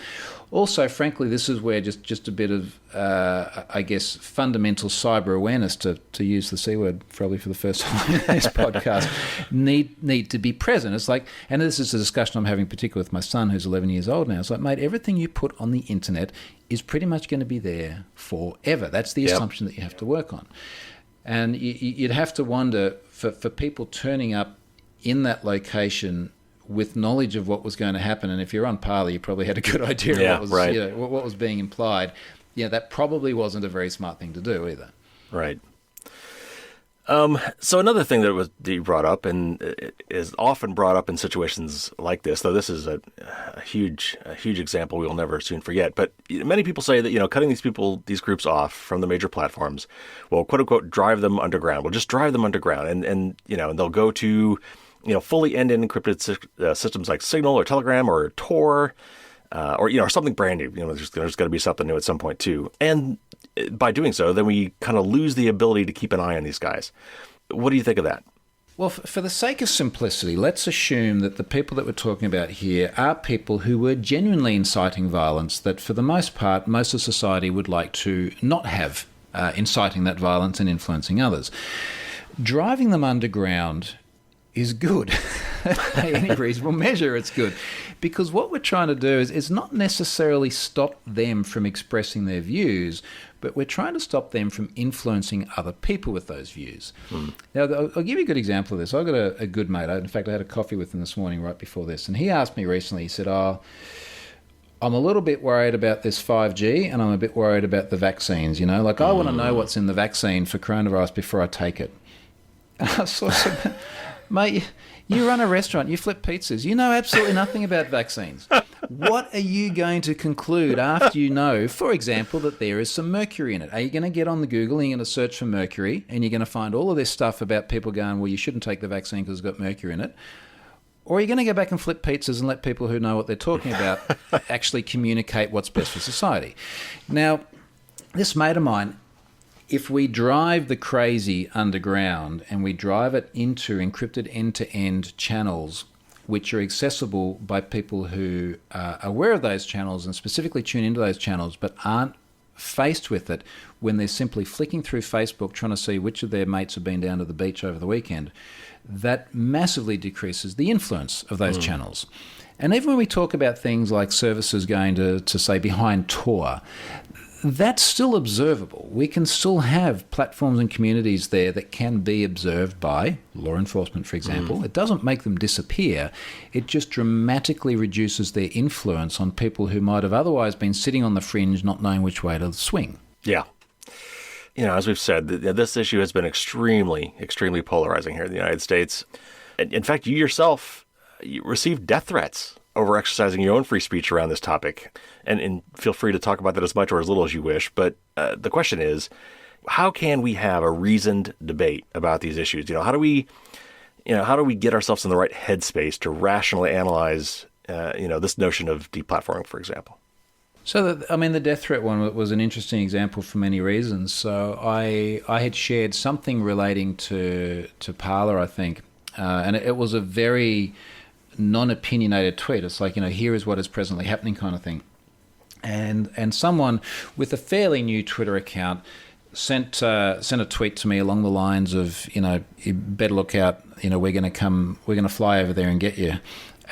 also, frankly, this is where just a bit of, I guess, fundamental cyber awareness, to use the C word probably for the first time in this podcast, need to be present. It's like, and this is a discussion I'm having particularly with my son who's 11 years old now. It's like, mate, everything you put on the internet is pretty much going to be there forever. That's the assumption that you have to work on. And you'd have to wonder, for people turning up in that location with knowledge of what was going to happen, and if you're on Parler, you probably had a good idea of what was being implied. Yeah, that probably wasn't a very smart thing to do either. Right. So another thing that you brought up, and is often brought up in situations like this, though this is a huge example we will never soon forget, but many people say that, cutting these groups off from the major platforms will, quote unquote, drive them underground. We'll just drive them underground, and they'll go to fully end-to-end encrypted systems like Signal or Telegram or Tor, or something brand new. There's going to be something new at some point too. And by doing so, then we kind of lose the ability to keep an eye on these guys. What do you think of that? Well, for the sake of simplicity, let's assume that the people that we're talking about here are people who were genuinely inciting violence that, for the most part, most of society would like to not have inciting that violence and influencing others. Driving them underground is good. By any reasonable measure, it's good. Because what we're trying to do is not necessarily stop them from expressing their views, but we're trying to stop them from influencing other people with those views. Now, I'll give you a good example of this. I've got a good mate. In fact, I had a coffee with him this morning right before this, and he asked me recently, he said, I'm a little bit worried about this 5G, and I'm a bit worried about the vaccines, I want to know what's in the vaccine for coronavirus before I take it. And I sort of said, mate, you run a restaurant, you flip pizzas, you know absolutely nothing about vaccines. What are you going to conclude after you know, for example, that there is some mercury in it? Are you going to get on the Google and you're going to search for mercury, and you're going to find all of this stuff about people going, well, you shouldn't take the vaccine because it's got mercury in it? Or are you going to go back and flip pizzas and let people who know what they're talking about actually communicate what's best for society? Now, this mate of mine, if we drive the crazy underground and we drive it into encrypted end-to-end channels, which are accessible by people who are aware of those channels and specifically tune into those channels, but aren't faced with it when they're simply flicking through Facebook trying to see which of their mates have been down to the beach over the weekend, that massively decreases the influence of those channels. And even when we talk about things like services going to say, behind Tor, that's still observable. We can still have platforms and communities there that can be observed by law enforcement, for example. It doesn't make them disappear. It just dramatically reduces their influence on people who might have otherwise been sitting on the fringe, not knowing which way to swing. Yeah. As we've said, this issue has been extremely, extremely polarizing here in the United States. In fact, you yourself received death threats over exercising your own free speech around this topic. And feel free to talk about that as much or as little as you wish. But the question is, how can we have a reasoned debate about these issues? How do we get ourselves in the right headspace to rationally analyze, this notion of deplatforming, for example? So, the death threat one was an interesting example for many reasons. So I had shared something relating to Parler, I think, and it was a very non-opinionated tweet. It's like, here is what is presently happening kind of thing. And someone with a fairly new Twitter account sent a tweet to me along the lines of, you better look out, we're going to fly over there and get you.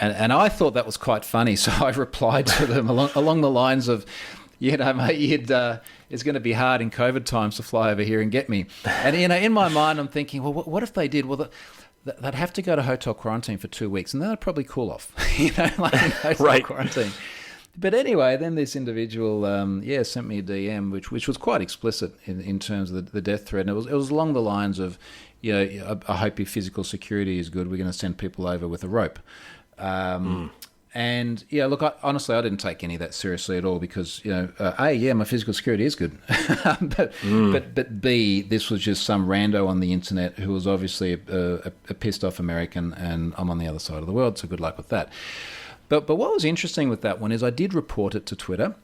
And I thought that was quite funny, so I replied to them along the lines of, mate, it's going to be hard in COVID times to fly over here and get me. And, in my mind, I'm thinking, well, what if they did? Well, they'd have to go to hotel quarantine for 2 weeks, and then they'd probably cool off, hotel quarantine. But anyway, then this individual, sent me a DM, which was quite explicit in terms of the death threat. And it was along the lines of, I hope your physical security is good. We're going to send people over with a rope. And look, honestly, I didn't take any of that seriously at all because, my physical security is good. but B, this was just some rando on the internet who was obviously a pissed off American, and I'm on the other side of the world, so good luck with that. But what was interesting with that one is I did report it to Twitter,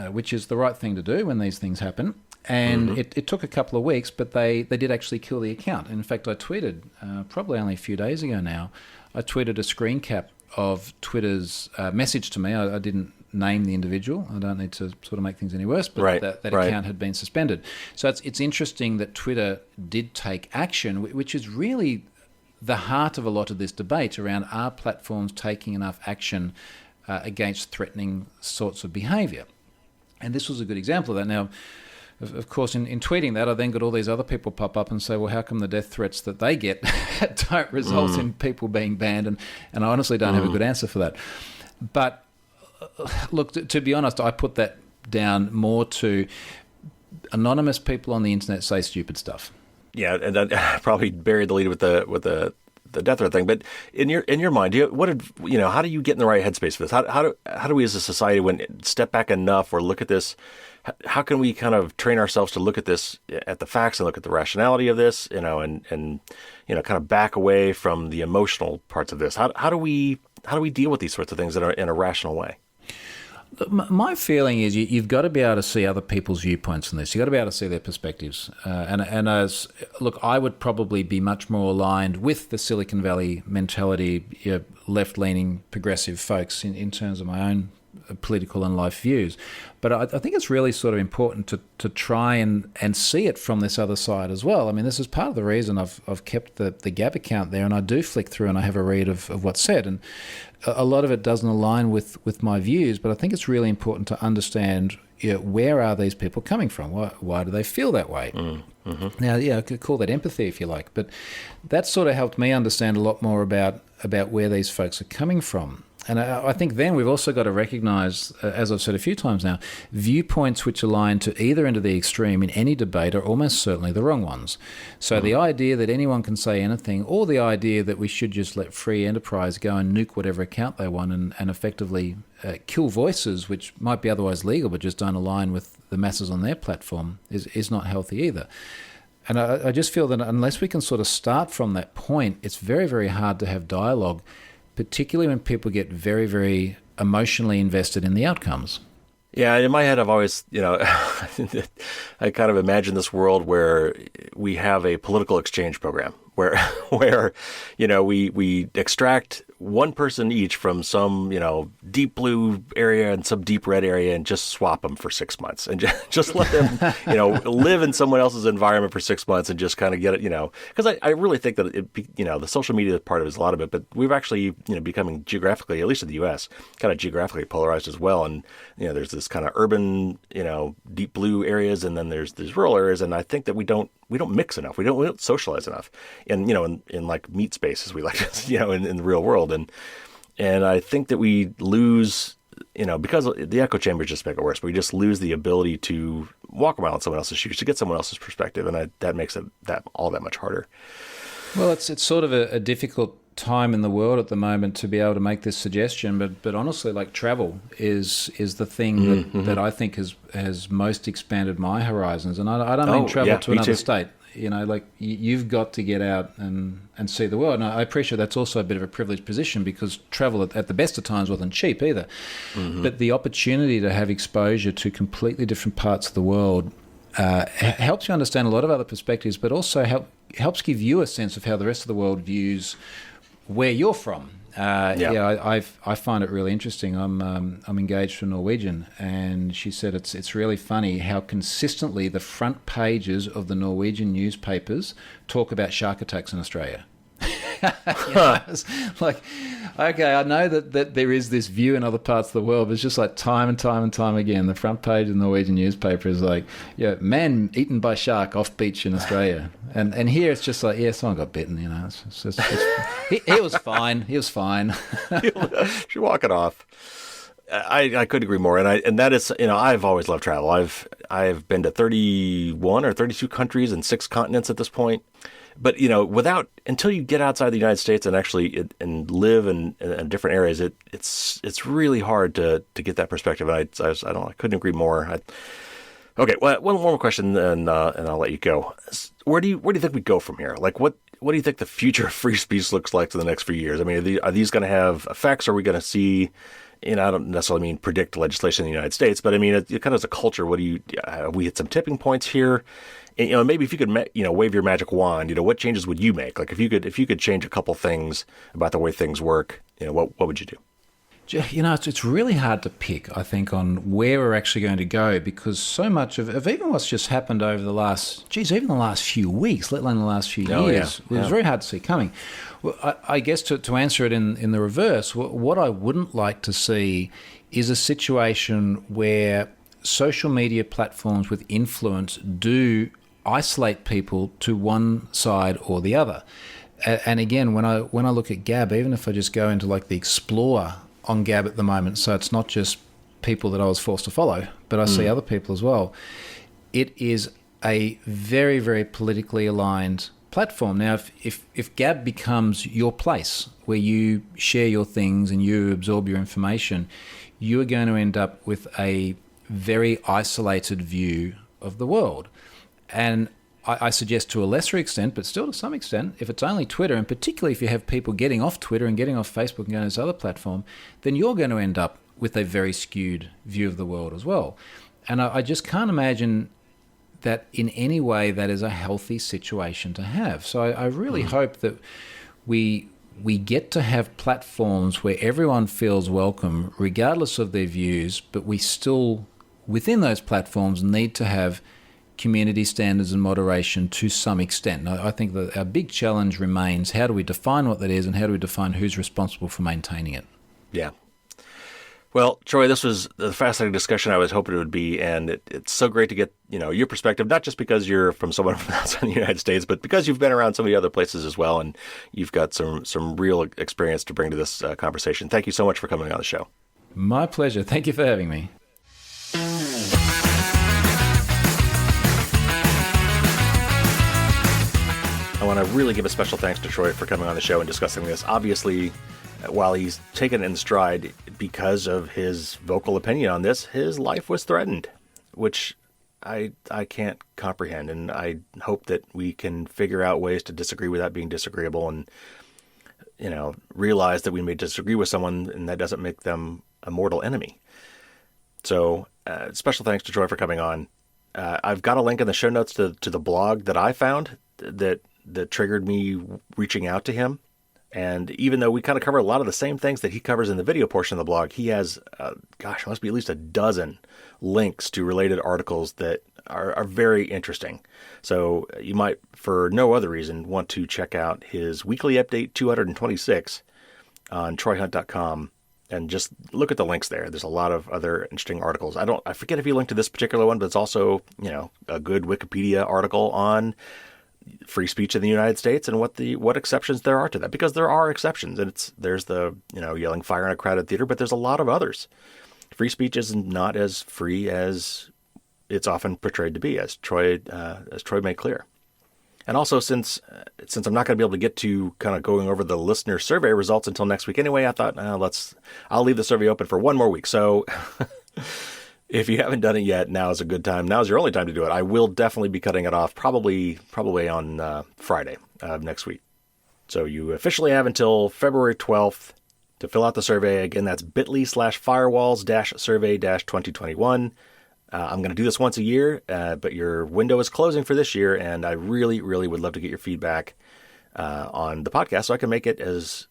which is the right thing to do when these things happen. And it took a couple of weeks, but they did actually kill the account. In fact, I tweeted, probably only a few days ago now, I tweeted a screen cap of Twitter's message to me. I didn't name the individual. I don't need to sort of make things any worse, but that account had been suspended. So it's interesting that Twitter did take action, which is really the heart of a lot of this debate around, are platforms taking enough action against threatening sorts of behaviour? And this was a good example of that. Now, of course, in tweeting that, I then got all these other people pop up and say, well, how come the death threats that they get don't result in people being banned? And I honestly don't have a good answer for that. But look, to be honest, I put that down more to anonymous people on the internet say stupid stuff. Yeah, and I probably buried the lead with the death threat thing. But in your mind, how do you get in the right headspace for this? How do we as a society step back enough or look at this? How can we kind of train ourselves to look at this, at the facts, and look at the rationality of this, and kind of back away from the emotional parts of this? How do we deal with these sorts of things in a rational way? My feeling is you've got to be able to see other people's viewpoints on this. You've got to be able to see their perspectives. I would probably be much more aligned with the Silicon Valley mentality, left-leaning progressive folks in terms of my own political and life views. But I think it's really sort of important to try and see it from this other side as well. I mean, this is part of the reason I've kept the Gab account there, and I do flick through and I have a read of what's said. And a lot of it doesn't align with my views, but I think it's really important to understand, where are these people coming from? Why do they feel that way? Mm-hmm. Now, I could call that empathy if you like, but that sort of helped me understand a lot more about where these folks are coming from. And I think then we've also got to recognise, as I've said a few times now, viewpoints which align to either end of the extreme in any debate are almost certainly the wrong ones. So the idea that anyone can say anything, or the idea that we should just let free enterprise go and nuke whatever account they want and effectively kill voices which might be otherwise legal but just don't align with the masses on their platform is not healthy either. And I just feel that unless we can sort of start from that point, it's very, very hard to have dialogue, particularly when people get very, very emotionally invested in the outcomes. Yeah, in my head, I've always, I kind of imagine this world where we have a political exchange program where we extract one person each from some, deep blue area and some deep red area and just swap them for 6 months and just let them, live in someone else's environment for 6 months and just kind of get it, because I really think that the social media part of it is a lot of it, but we've actually, becoming geographically, at least in the U.S., kind of geographically polarized as well. And, there's this kind of urban, deep blue areas, and then there's these rural areas. And I think that we don't mix enough. We don't socialize enough. And, in like meat spaces, we like, in the real world. And I think that we lose, because the echo chambers just make it worse, but we just lose the ability to walk around in someone else's shoes, to get someone else's perspective. And that makes it all that much harder. Well, it's sort of a difficult time in the world at the moment to be able to make this suggestion, but honestly, like travel is the thing that I think has most expanded my horizons. And I don't mean travel to another state. You've got to get out and see the world. And I appreciate that's also a bit of a privileged position, because travel at the best of times wasn't cheap either. Mm-hmm. But the opportunity to have exposure to completely different parts of the world helps you understand a lot of other perspectives, but also helps give you a sense of how the rest of the world views where you're from. I find it really interesting. I'm engaged to a Norwegian, and she said it's really funny how consistently the front pages of the Norwegian newspapers talk about shark attacks in Australia. It's like, okay, I know that there is this view in other parts of the world, but it's just like time and time and time again, the front page of the Norwegian newspaper is like, man eaten by shark off beach in Australia. And here it's just like, someone got bitten, he was fine. He was fine. She's walking off. I couldn't agree more. And that is, I've always loved travel. I've been to 31 or 32 countries and 6 continents at this point. But, until you get outside the United States and actually and live in different areas, it's really hard to get that perspective. And I couldn't agree more. Okay, well, one more question, and I'll let you go. Where do you think we go from here? Like, what do you think the future of free speech looks like in the next few years? I mean, are these going to have effects? Are we going to see, I don't necessarily mean predict legislation in the United States, but I mean, it kind of as a culture, we hit some tipping points here. And, maybe if you could, wave your magic wand, what changes would you make? Like if you could change a couple things about the way things work, what would you do? It's really hard to pick, I think, on where we're actually going to go, because so much of even what's just happened over the last few weeks, let alone the last few years, it was very hard to see coming. Well, I guess to answer it in the reverse, what I wouldn't like to see is a situation where social media platforms with influence do isolate people to one side or the other. And again, when I look at Gab, even if I just go into like the Explore on Gab at the moment, so it's not just people that I was forced to follow, but I see other people as well. It is a very, very politically aligned platform. Now, if Gab becomes your place where you share your things and you absorb your information, you are going to end up with a very isolated view of the world. And I suggest to a lesser extent, but still to some extent, if it's only Twitter, and particularly if you have people getting off Twitter and getting off Facebook and going to this other platform, then you're going to end up with a very skewed view of the world as well. And I just can't imagine that in any way that is a healthy situation to have. So I really hope that we get to have platforms where everyone feels welcome, regardless of their views, but we still, within those platforms, need to have community standards and moderation to some extent. I think that our big challenge remains, how do we define what that is, and how do we define who's responsible for maintaining it? Yeah. Well, Troy, this was the fascinating discussion I was hoping it would be, and it's so great to get your perspective, not just because you're from someone from outside the United States, but because you've been around so many other places as well, and you've got some real experience to bring to this conversation. Thank you so much for coming on the show. My pleasure. Thank you for having me. I want to really give a special thanks to Troy for coming on the show and discussing this. Obviously, while he's taken it in stride because of his vocal opinion on this, his life was threatened, which I can't comprehend. And I hope that we can figure out ways to disagree without being disagreeable and, realize that we may disagree with someone and that doesn't make them a mortal enemy. So special thanks to Troy for coming on. I've got a link in the show notes to the blog that I found that triggered me reaching out to him. And even though we kind of cover a lot of the same things that he covers in the video portion of the blog, he has, it must be at least a dozen links to related articles that are very interesting. So you might, for no other reason, want to check out his weekly update 226 on troyhunt.com and just look at the links there. There's a lot of other interesting articles. I forget if he linked to this particular one, but it's also, a good Wikipedia article on free speech in the United States and what exceptions there are to that, because there are exceptions, and there's the yelling fire in a crowded theater, but there's a lot of others. Free speech is not as free as it's often portrayed to be, as Troy made clear. And also, since I'm not going to be able to get to kind of going over the listener survey results until next week anyway, I thought I'll leave the survey open for one more week. So if you haven't done it yet, now is a good time. Now is your only time to do it. I will definitely be cutting it off probably on Friday of next week. So you officially have until February 12th to fill out the survey. Again, that's bit.ly/firewalls-survey-2021. I'm going to do this once a year, but your window is closing for this year, and I really, really would love to get your feedback on the podcast so I can make it as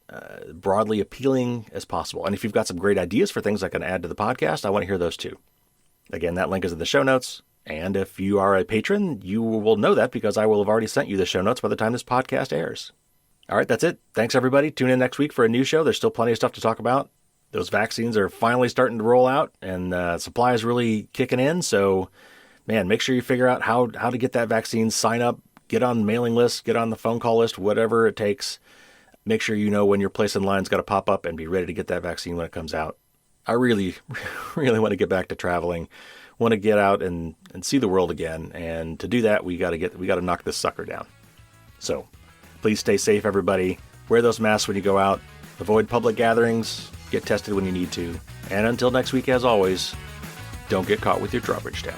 broadly appealing as possible. And if you've got some great ideas for things I can add to the podcast, I want to hear those too. Again, that link is in the show notes. And if you are a patron, you will know that because I will have already sent you the show notes by the time this podcast airs. All right, that's it. Thanks, everybody. Tune in next week for a new show. There's still plenty of stuff to talk about. Those vaccines are finally starting to roll out, and supply is really kicking in. So, man, make sure you figure out how to get that vaccine. Sign up, get on the mailing list, get on the phone call list, whatever it takes. Make sure you know when your place in line's got to pop up and be ready to get that vaccine when it comes out. I really, really want to get back to traveling. Want to get out and see the world again. And to do that, we got to knock this sucker down. So please stay safe, everybody. Wear those masks when you go out. Avoid public gatherings. Get tested when you need to. And until next week, as always, don't get caught with your drawbridge down.